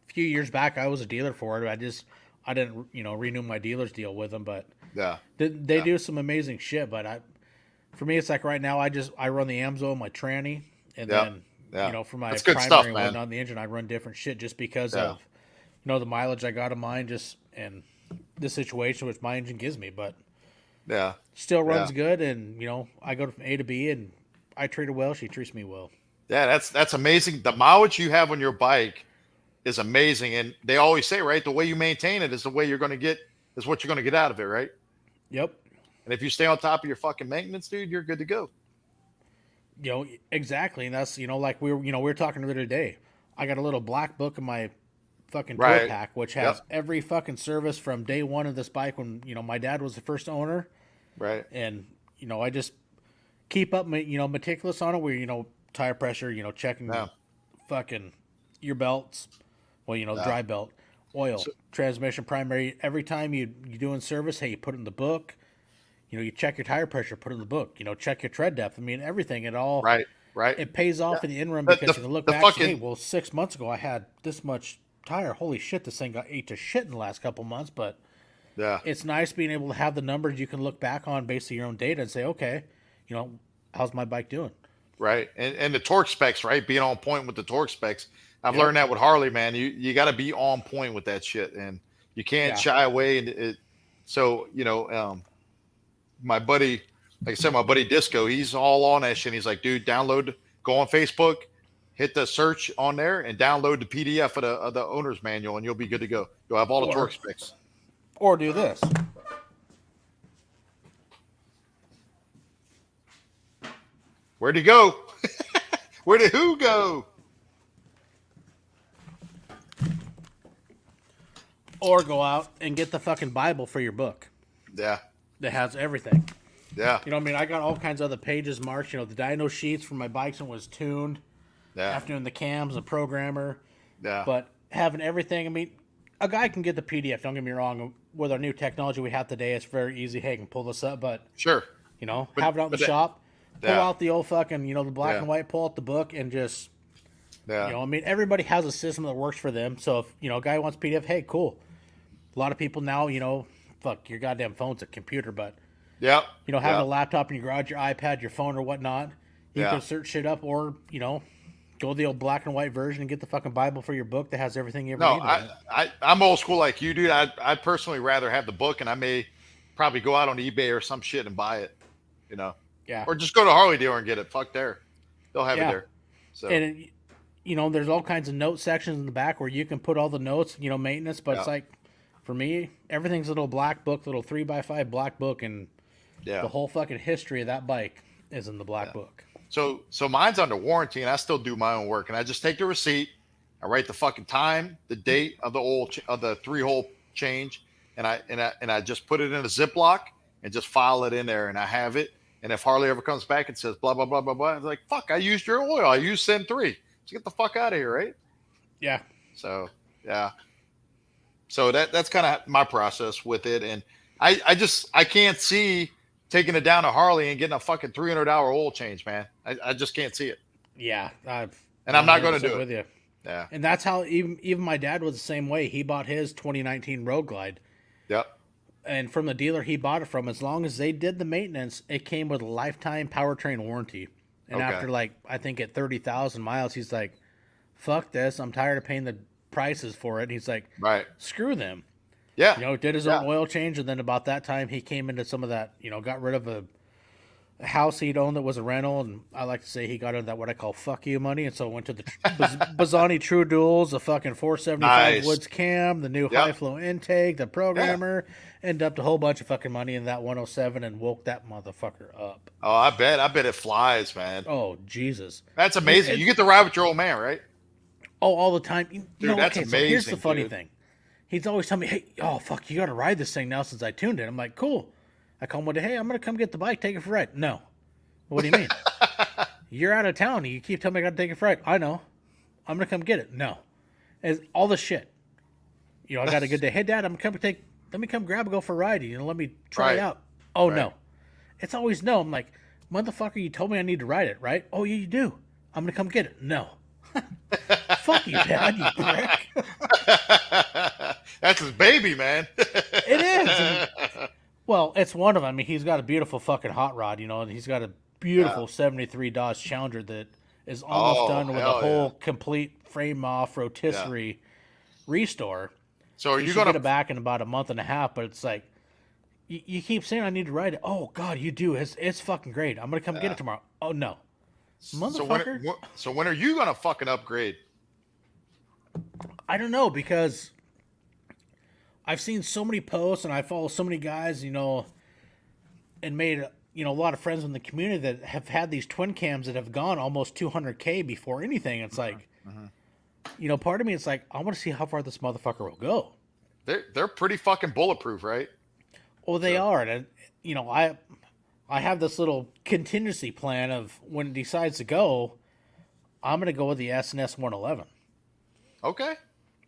few years back I was a dealer for it. I didn't renew my dealer's deal with them, but Yeah. they Yeah. do some amazing shit. But for me, it's like right now I run the Amzo, my tranny, and Yeah. then Yeah. for my That's good primary stuff, and man. whatnot on the engine, I run different shit just because Yeah. of the mileage I got of mine, just and the situation which my engine gives me. But Yeah. still Yeah. runs good, and I go from A to B, and I treat her well, she treats me well. Yeah. That's amazing. The mileage you have on your bike is amazing. And they always say, right, the way you maintain it is the way you're going to get, is what you're going to get out of it, right? Yep. And if you stay on top of your fucking maintenance, dude, you're good to go. Exactly, and that's like we were talking the other day. I got a little black book in my fucking tour Right. pack, which Yep. has every fucking service from day one of this bike when my dad was the first owner, Right. and I just keep up meticulous on it. Where tire pressure, checking Yeah. fucking your belts, well Yeah. dry belt, oil, So, transmission, primary. Every time you doing service, hey, you put it in the book. You check your tire pressure, put it in the book. Check your tread depth. I mean, everything. It all right. Right. it pays Yeah. off in the interim The, because you can look the back and say, hey, fucking, well, 6 months ago I had this much tire. Holy shit, this thing got ate to shit in the last couple months. But yeah. it's nice being able to have the numbers you can look back on based on your own data and say, okay, how's my bike doing? Right. And the torque specs, right? Being on point with the torque specs. I've Yep. learned that with Harley, man. You got to be on point with that shit, and you can't Yeah. shy away. And so, my buddy, like I said, my buddy Disco, he's all on that shit. He's like, dude, go on Facebook, hit the search on there, and download the PDF of the owner's manual, and you'll be good to go. You'll have all the Or- torque specs. Or do this. Where'd he go? Where did who go? Or go out and get the fucking Bible for your book Yeah. that has everything. Yeah. I mean, I got all kinds of other pages marked. The dyno sheets for my bikes and was tuned. Yeah. After doing the cams, the programmer. Yeah. But having everything, I mean, a guy can get the PDF. Don't get me wrong. With our new technology we have today, it's very easy. Hey, I can pull this up, but Sure. have it out in the shop. Pull Yeah. out the old fucking, the black Yeah. and white. Pull out the book and just, Yeah. I mean, everybody has a system that works for them. So if a guy wants PDF, hey, cool. A lot of people now, fuck your goddamn phone's a computer, but Yep. having a laptop in your garage, your iPad, your phone, or whatnot, you Yeah. can search shit up, or go the old black and white version and get the fucking Bible for your book that has everything you ever No, need. in it. I'm old school like you, dude. I'd personally rather have the book, and I may probably go out on eBay or some shit and buy it, Yeah. or just go to Harley dealer and get it. Fuck there, they'll have it Yeah. there. So And there's all kinds of note sections in the back where you can put all the notes, maintenance. But it's Yeah. like, for me, everything's a little black book, little 3x5 black book, and yeah. the whole fucking history of that bike is in the black book. So mine's under warranty, and I still do my own work, and I just take the receipt, I write the fucking time, the date of the of the 3-hole change, and I just put it in a Ziploc and just file it in there, and I have it. And if Harley ever comes back and says blah blah blah blah blah, it's like, fuck, I used your oil, I used Send 3, so get the fuck out of here, right? Yeah. So yeah. So that's kind of my process with it, and I can't see taking it down to Harley and getting a fucking 300-hour oil change, man. I just can't see it. Yeah, And I'm not going to do it with you. Yeah. And that's how even my dad was the same way. He bought his 2019 Roadglide. Yep. And from the dealer he bought it from, as long as they did the maintenance, it came with a lifetime powertrain warranty. And after, like, I think at 30,000 miles, he's like, fuck this. I'm tired of paying the prices for it. And he's like, right. Screw them. Yeah. You know, did his own oil change. And then about that time, he came into some of that, you know, got rid of a house he'd owned that was a rental. And I like to say he got into that, what I call fuck you money. And so went to the Bazzani True Duals, the fucking 475 Woods Cam, the new high flow intake, the programmer. Ended up a whole bunch of fucking money in that 107 and woke that motherfucker up. Oh, I bet it flies, man. Oh, Jesus. That's amazing. You get to ride with your old man, right? Oh, all the time. Dude, that's amazing. So here's the funny thing. He's always telling me, hey, oh, fuck, you got to ride this thing now since I tuned it. I'm like, cool. I call him one day, hey, I'm going to come get the bike, take it for a ride. No. What do you mean? You're out of town. You keep telling me I got to take it for a ride. I know. I'm going to come get it. No. It's all the shit. You know, I got a good day. Hey, Dad, let me come grab and go for a ride. You know, let me try it out. Oh, no. It's always no. I'm like, motherfucker, you told me I need to ride it, right? Oh, yeah, you do. I'm going to come get it. No. Fuck you, Dad, you prick. That's his baby, man. It is. Well, it's one of them. I mean, he's got a beautiful fucking hot rod, you know, and he's got a beautiful 73 Dodge Challenger that is almost done with a whole complete frame off rotisserie restore. So are you going to get it back in about a month and a half? But it's like you keep saying I need to ride it. Oh God, you do. It's fucking great. I'm gonna come get it tomorrow. Oh no, motherfucker. So when are you gonna fucking upgrade? I don't know, because I've seen so many posts and I follow so many guys, you know, and made a lot of friends in the community that have had these twin cams that have gone almost 200K before anything. It's like. You know, part of me, it's like, I want to see how far this motherfucker will go. They're pretty fucking bulletproof, right? Well, they are. And, you know, I have this little contingency plan of when it decides to go, I'm going to go with the S&S 111. Okay.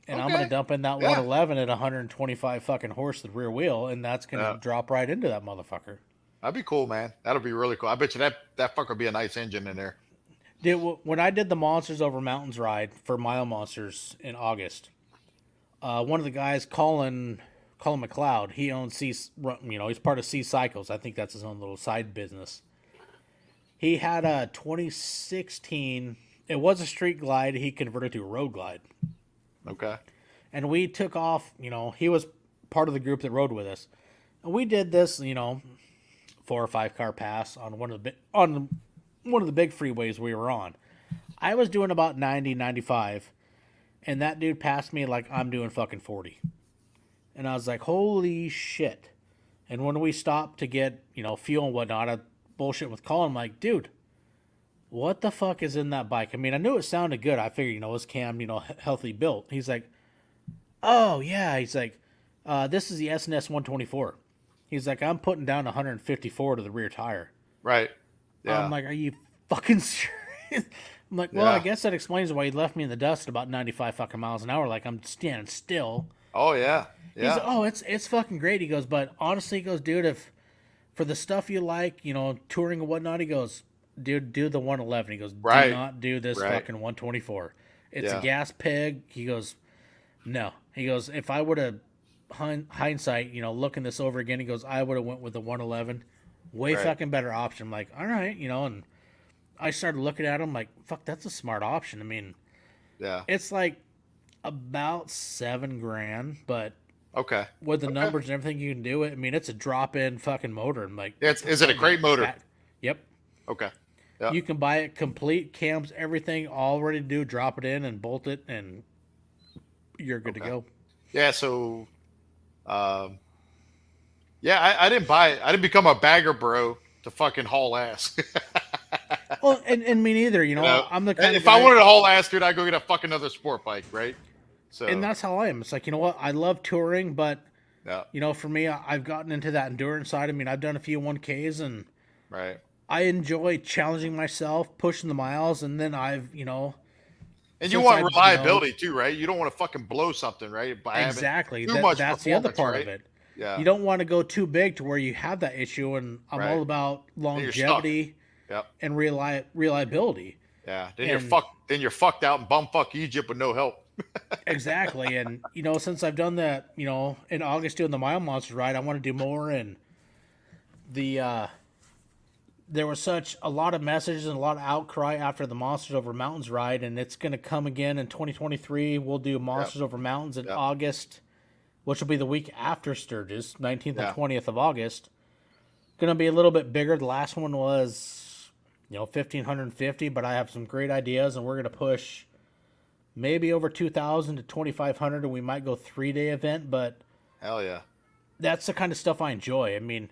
And I'm going to dump in that 111 at 125 fucking horse the rear wheel, and that's going to drop right into that motherfucker. That'd be cool, man. That'll be really cool. I bet you that fucker would be a nice engine in there. Dude, when I did the Monsters Over Mountains ride for Mile Monsters in August, one of the guys, Colin McLeod, he owns he's part of C Cycles. I think that's his own little side business. He had a 2016, it was a street glide, he converted to a road glide. Okay. And we took off, you know, he was part of the group that rode with us. And we did this, you know, 4 or 5 car pass on one of the big freeways we were on. I was doing about 90, 95, and that dude passed me like I'm doing fucking 40. And I was like, holy shit. And when we stopped to get, you know, fuel and whatnot, I bullshit with Colin, I'm like, dude, what the fuck is in that bike? I mean, I knew it sounded good. I figured, you know, it was cam, you know, healthy built. He's like, oh, yeah. He's like, this is the S&S 124. He's like, I'm putting down 154 to the rear tire. Right. Yeah. I'm like, are you fucking serious? I'm like, well, I guess that explains why he left me in the dust at about 95 fucking miles an hour. Like, I'm standing still. Oh, yeah. Yeah. He's like, oh, it's fucking great. He goes, but honestly, he goes, dude, if for the stuff you like, you know, touring and whatnot, he goes, dude, do the 111. He goes, do not do this fucking 124. It's a gas pig. He goes, no. He goes, if I would have hindsight, you know, looking this over again, he goes, I would have went with the 111. Way fucking better option. I'm like, all right, you know, and I started looking at him like, fuck, that's a smart option. I mean, it's like about $7,000, but with the numbers and everything you can do it. I mean, it's a drop-in fucking motor. I'm like, is it a crate motor? Yep. Okay. Yep. You can buy it complete, cams, everything, all ready to do. Drop it in and bolt it, and you're good to go. Yeah. So, I didn't buy it. I didn't become a bagger bro to fucking haul ass. Well, and me neither. You know, I'm the kind of guy, I wanted to haul ass, dude, I'd go get a fucking other sport bike, right? So, and that's how I am. It's like, you know what? I love touring, but you know, for me, I've gotten into that endurance side. I mean, I've done a few 1Ks, and I enjoy challenging myself, pushing the miles, and then I've, you know. And you want reliability too, right? You don't want to fucking blow something, right? Exactly. That's the other part of it. Yeah. You don't want to go too big to where you have that issue. And I'm Right. all about Then you're stuck. longevity Yep. and reliability. Yeah. Then you're And fucked. Then you're fucked out in bumfuck Egypt with no help. exactly. And, since I've done that, in August doing the Mile Monsters ride, I want to do more. And the, there was such a lot of messages and a lot of outcry after the Monsters Over Mountains ride, and it's going to come again in 2023. We'll do Yep. Monsters Over Mountains in Yep. August, which will be the week after Sturgis, 19th Yeah. and 20th of August. Going to be a little bit bigger. The last one was, 1,550, but I have some great ideas, and we're going to push maybe over 2,000 to 2,500, and we might go 3-day event, but Hell yeah. that's the kind of stuff I enjoy. I mean,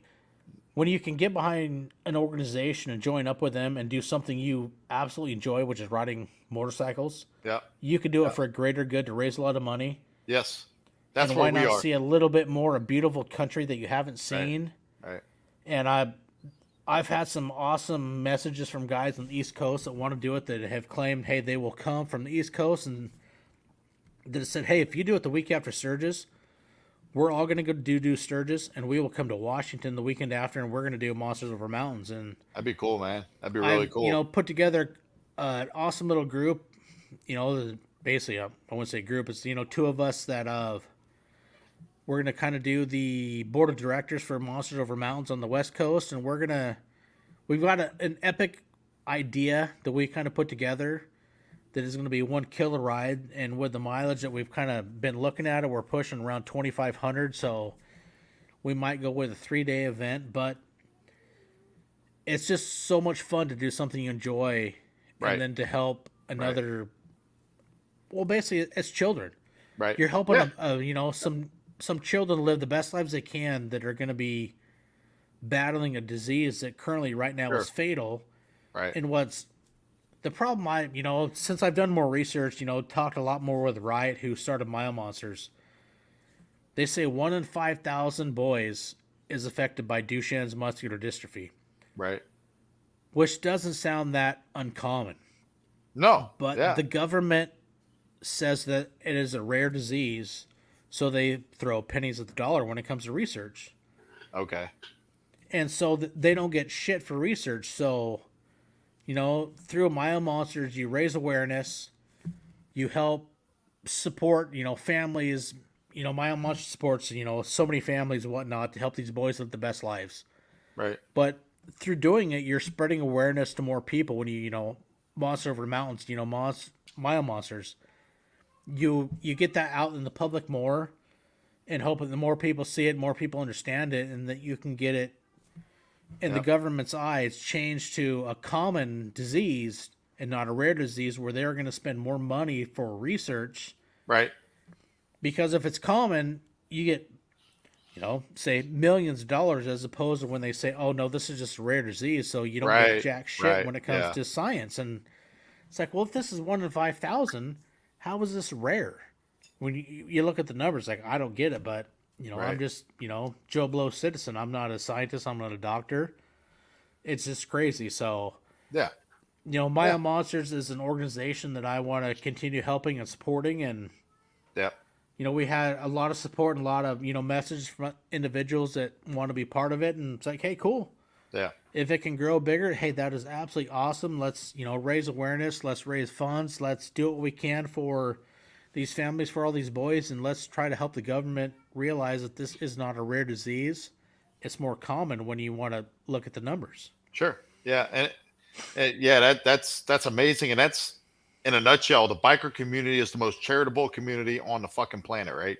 when you can get behind an organization and join up with them and do something you absolutely enjoy, which is riding motorcycles, Yep. you can do it for a greater good to raise a lot of money. Yes. That's And where why we not are. see a little bit more a beautiful country that you haven't seen? Right. And I've had some awesome messages from guys on the East Coast that want to do it, that have claimed, hey, they will come from the East Coast, and that said, hey, if you do it the week after Sturgis, we're all going to go do Sturgis, and we will come to Washington the weekend after, and we're going to do Monsters Over Mountains. And That'd be cool, man. That'd be really cool. put together an awesome little group. Basically, I wouldn't say group. It's two of us that we're gonna kind of do the board of directors for Monsters Over Mountains on the West Coast, and we've got an epic idea that we kind of put together that is going to be one killer ride. And with the mileage that we've kind of been looking at, we're pushing around 2,500. So we might go with a 3-day event, but it's just so much fun to do something you enjoy, Right. and then to help another. Well, basically, it's children. Right. You're helping, Yeah. some children live the best lives they can that are going to be battling a disease that currently right now is fatal. Right. And what's the problem, since I've done more research, talked a lot more with Riot, who started Mile Monsters, they say 1 in 5,000 boys is affected by Duchenne's muscular dystrophy, Right. which doesn't sound that uncommon. No. But yeah. the government says that it is a rare disease, so they throw pennies at the dollar when it comes to research. Okay. And so they don't get shit for research. So, through Mile Monsters, you raise awareness, you help support, families. Mile Monsters supports, so many families and whatnot to help these boys live the best lives. Right. But through doing it, you're spreading awareness to more people. When Monster Over the Mountains, Mile Monsters, you get that out in the public more, and hope that the more people see it, more people understand it, and that you can get it in the government's eyes changed to a common disease and not a rare disease, where they're going to spend more money for research. Right. Because if it's common, you get, say millions of dollars, as opposed to when they say, oh no, this is just a rare disease, so you don't get jack shit when it comes to science. And it's like, well, if this is 1 in 5,000, how is this rare? When you look at the numbers, like, I don't get it, but I'm just, Joe Blow citizen. I'm not a scientist. I'm not a doctor. It's just crazy. So, Yeah. Mile Monsters is an organization that I want to continue helping and supporting. And, Yep. we had a lot of support and a lot of, messages from individuals that want to be part of it. And it's like, hey, cool. Yeah. If it can grow bigger, hey, that is absolutely awesome. Let's, raise awareness. Let's raise funds. Let's do what we can for these families, for all these boys, and let's try to help the government realize that this is not a rare disease. It's more common when you want to look at the numbers. Sure. Yeah. And yeah, that's amazing. And that's, in a nutshell, the biker community is the most charitable community on the fucking planet, right?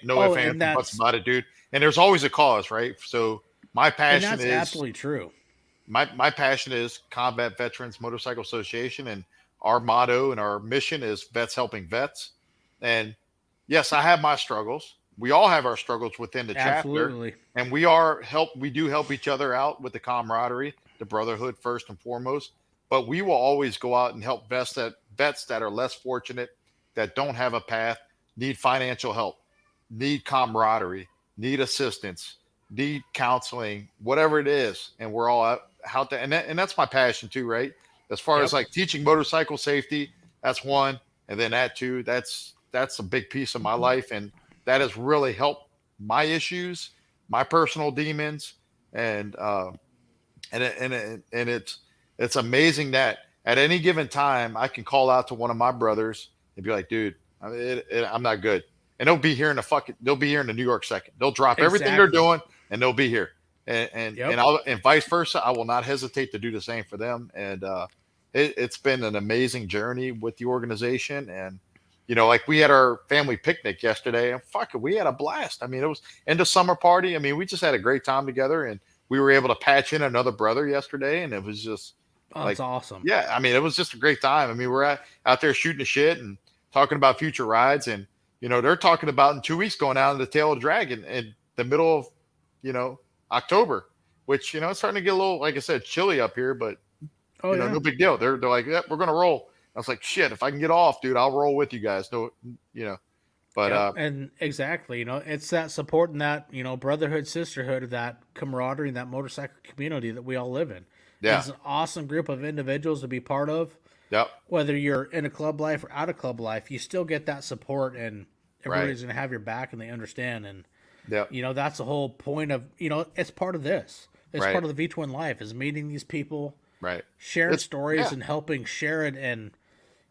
No ifs, ands, and buts about it, dude. And there's always a cause, right? So my passion and that's is absolutely true. My passion is Combat Veterans Motorcycle Association, and our motto and our mission is vets helping vets. And yes, I have my struggles. We all have our struggles within the Absolutely. chapter, and we do help each other out with the camaraderie, the brotherhood first and foremost. But we will always go out and help vets that are less fortunate, that don't have a path, need financial help, need camaraderie, need assistance, need counseling, whatever it is. And we're all out there. And that's my passion too, right? As far as like teaching motorcycle safety, that's one. And then that too, that's a big piece of my life. And that has really helped my issues my personal demons, and it's amazing that at any given time I can call out to one of my brothers and be like, dude, I'm not good, and they'll be here in the New York second. They'll drop everything they're Exactly. doing and they'll be here, Yep. and vice versa. I will not hesitate to do the same for them, and it's been an amazing journey with the organization. And like we had our family picnic yesterday, and fuck it, we had a blast. I mean, it was end of summer party. I mean, we just had a great time together, and we were able to patch in another brother yesterday, and it was just Oh, like, it's awesome. yeah, I mean, it was just a great time. I mean, we're out there shooting the shit and talking about future rides, and they're talking about in 2 weeks going out in the Tail of Dragon in the middle of October, which it's starting to get a little, like I said, chilly up here, but Oh yeah. no big deal. They're like, yeah, we're gonna roll. I was like, shit, if I can get off, dude, I'll roll with you guys. No, but Yep. And exactly, it's that support and that, brotherhood, sisterhood, of that camaraderie, and that motorcycle community that we all live in. And yeah, it's an awesome group of individuals to be part of. yep, Whether you're in a club life or out of club life, you still get that support, and right, everybody's going to have your back and they understand. And, yep, that's the whole point of, it's part of this. It's right, part of the V-Twin life, is meeting these people, right. sharing stories Yeah, and helping share it, and,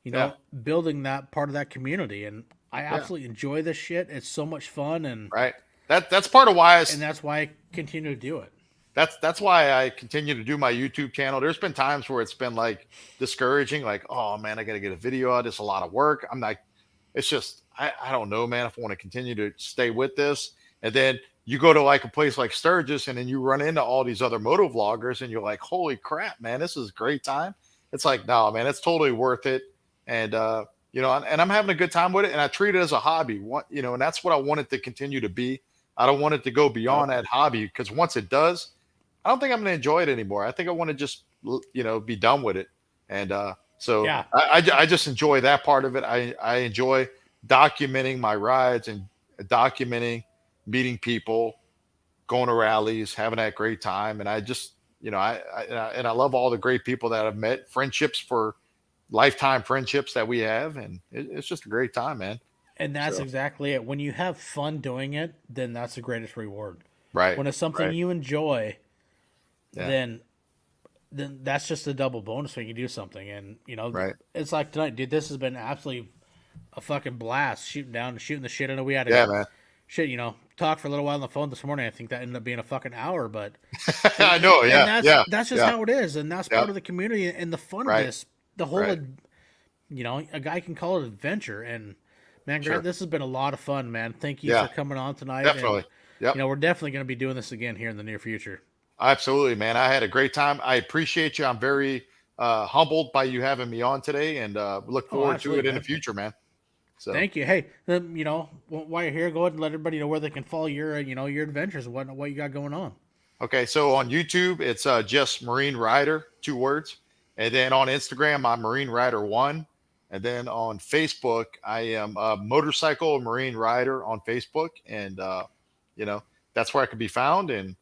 yeah, building that part of that community. And I yeah, absolutely enjoy this shit. It's so much fun. And right. That's part of why that's why I continue to do it. that's why I continue to do my YouTube channel. There's been times where it's been like discouraging, like, oh man, I got to get a video out. It's a lot of work. I'm not. It's just I don't know, man. If I want to continue to stay with this, and then you go to like a place like Sturgis, and then you run into all these other moto vloggers, and you're like, holy crap, man, this is a great time. It's like, no, man, it's totally worth it. And and I'm having a good time with it, and I treat it as a hobby. And that's what I want it to continue to be. I don't want it to go Yep. beyond that hobby, because once it does, I don't think I'm going to enjoy it anymore. I think I want to just, be done with it. And so Yeah. I just enjoy that part of it. I enjoy documenting my rides and documenting meeting people, going to rallies, having that great time. And I just, I love all the great people that I've met, friendships for lifetime friendships that we have. And it's just a great time, man. And that's So, exactly it. When you have fun doing it, then that's the greatest reward. right, When it's something right. you enjoy, Yeah, then that's just a double bonus when you do something. And right. it's like tonight, dude. This has been absolutely a fucking blast, shooting down and shooting the shit. I know we had to Yeah, man. shit, talk for a little while on the phone this morning. I think that ended up being a fucking hour, but I know. and Yeah, yeah, that's just yeah, how it is, and that's yeah. part of the community and the fun of Right, this. The whole, right. a guy can call it adventure. And man, Grant, Sure. this has been a lot of fun, man. Thank you for Yeah, coming on tonight, and definitely. Yep. we're definitely going to be doing this again here in the near future. Absolutely, man. I had a great time. I appreciate you. I'm very humbled by you having me on today, and look Oh, forward to it absolutely, in the man. future, man. So, Thank you. Hey, while you're here, go ahead and let everybody know where they can follow your, your adventures and what you got going on. okay. So on YouTube, it's just Marine Rider, 2 words. And then on Instagram, I'm Marine Rider 1. And then on Facebook, I am Motorcycle Marine Rider on Facebook. And, you know, that's where I can be found. And,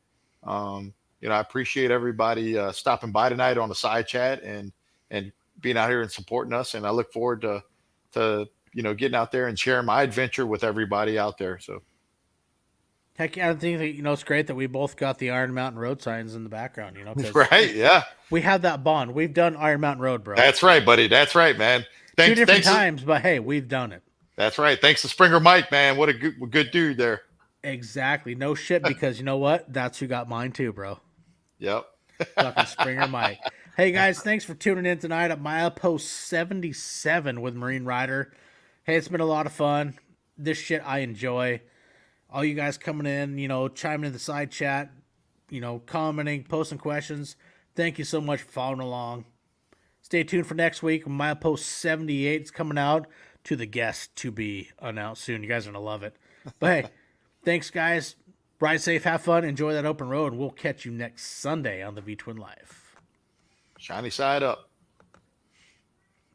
I appreciate everybody stopping by tonight on the side chat and being out here and supporting us. And I look forward to getting out there and sharing my adventure with everybody out there. So, Heck yeah, I think that, it's great that we both got the Iron Mountain Road signs in the background, because right. Yeah. we have that bond. We've done Iron Mountain Road, bro. That's right, buddy. That's right, man. Two Thanks. different Thanks. times, but hey, we've done it. That's right. Thanks to Springer Mike, man. What a good dude there. Exactly. No shit, because you know what? That's who got mine too, bro. Yep. Fucking Springer Mike. Hey guys, thanks for tuning in tonight at Milepost 77 with Marine Rider. Hey, it's been a lot of fun. This shit I enjoy. All you guys coming in, chiming in the side chat, commenting, posting questions. Thank you so much for following along. Stay tuned for next week. Milepost 78 is coming out to the guest to be announced soon. You guys are going to love it. But hey, thanks, guys. Ride safe, have fun, enjoy that open road, and we'll catch you next Sunday on the V-Twin Life. Shiny side up.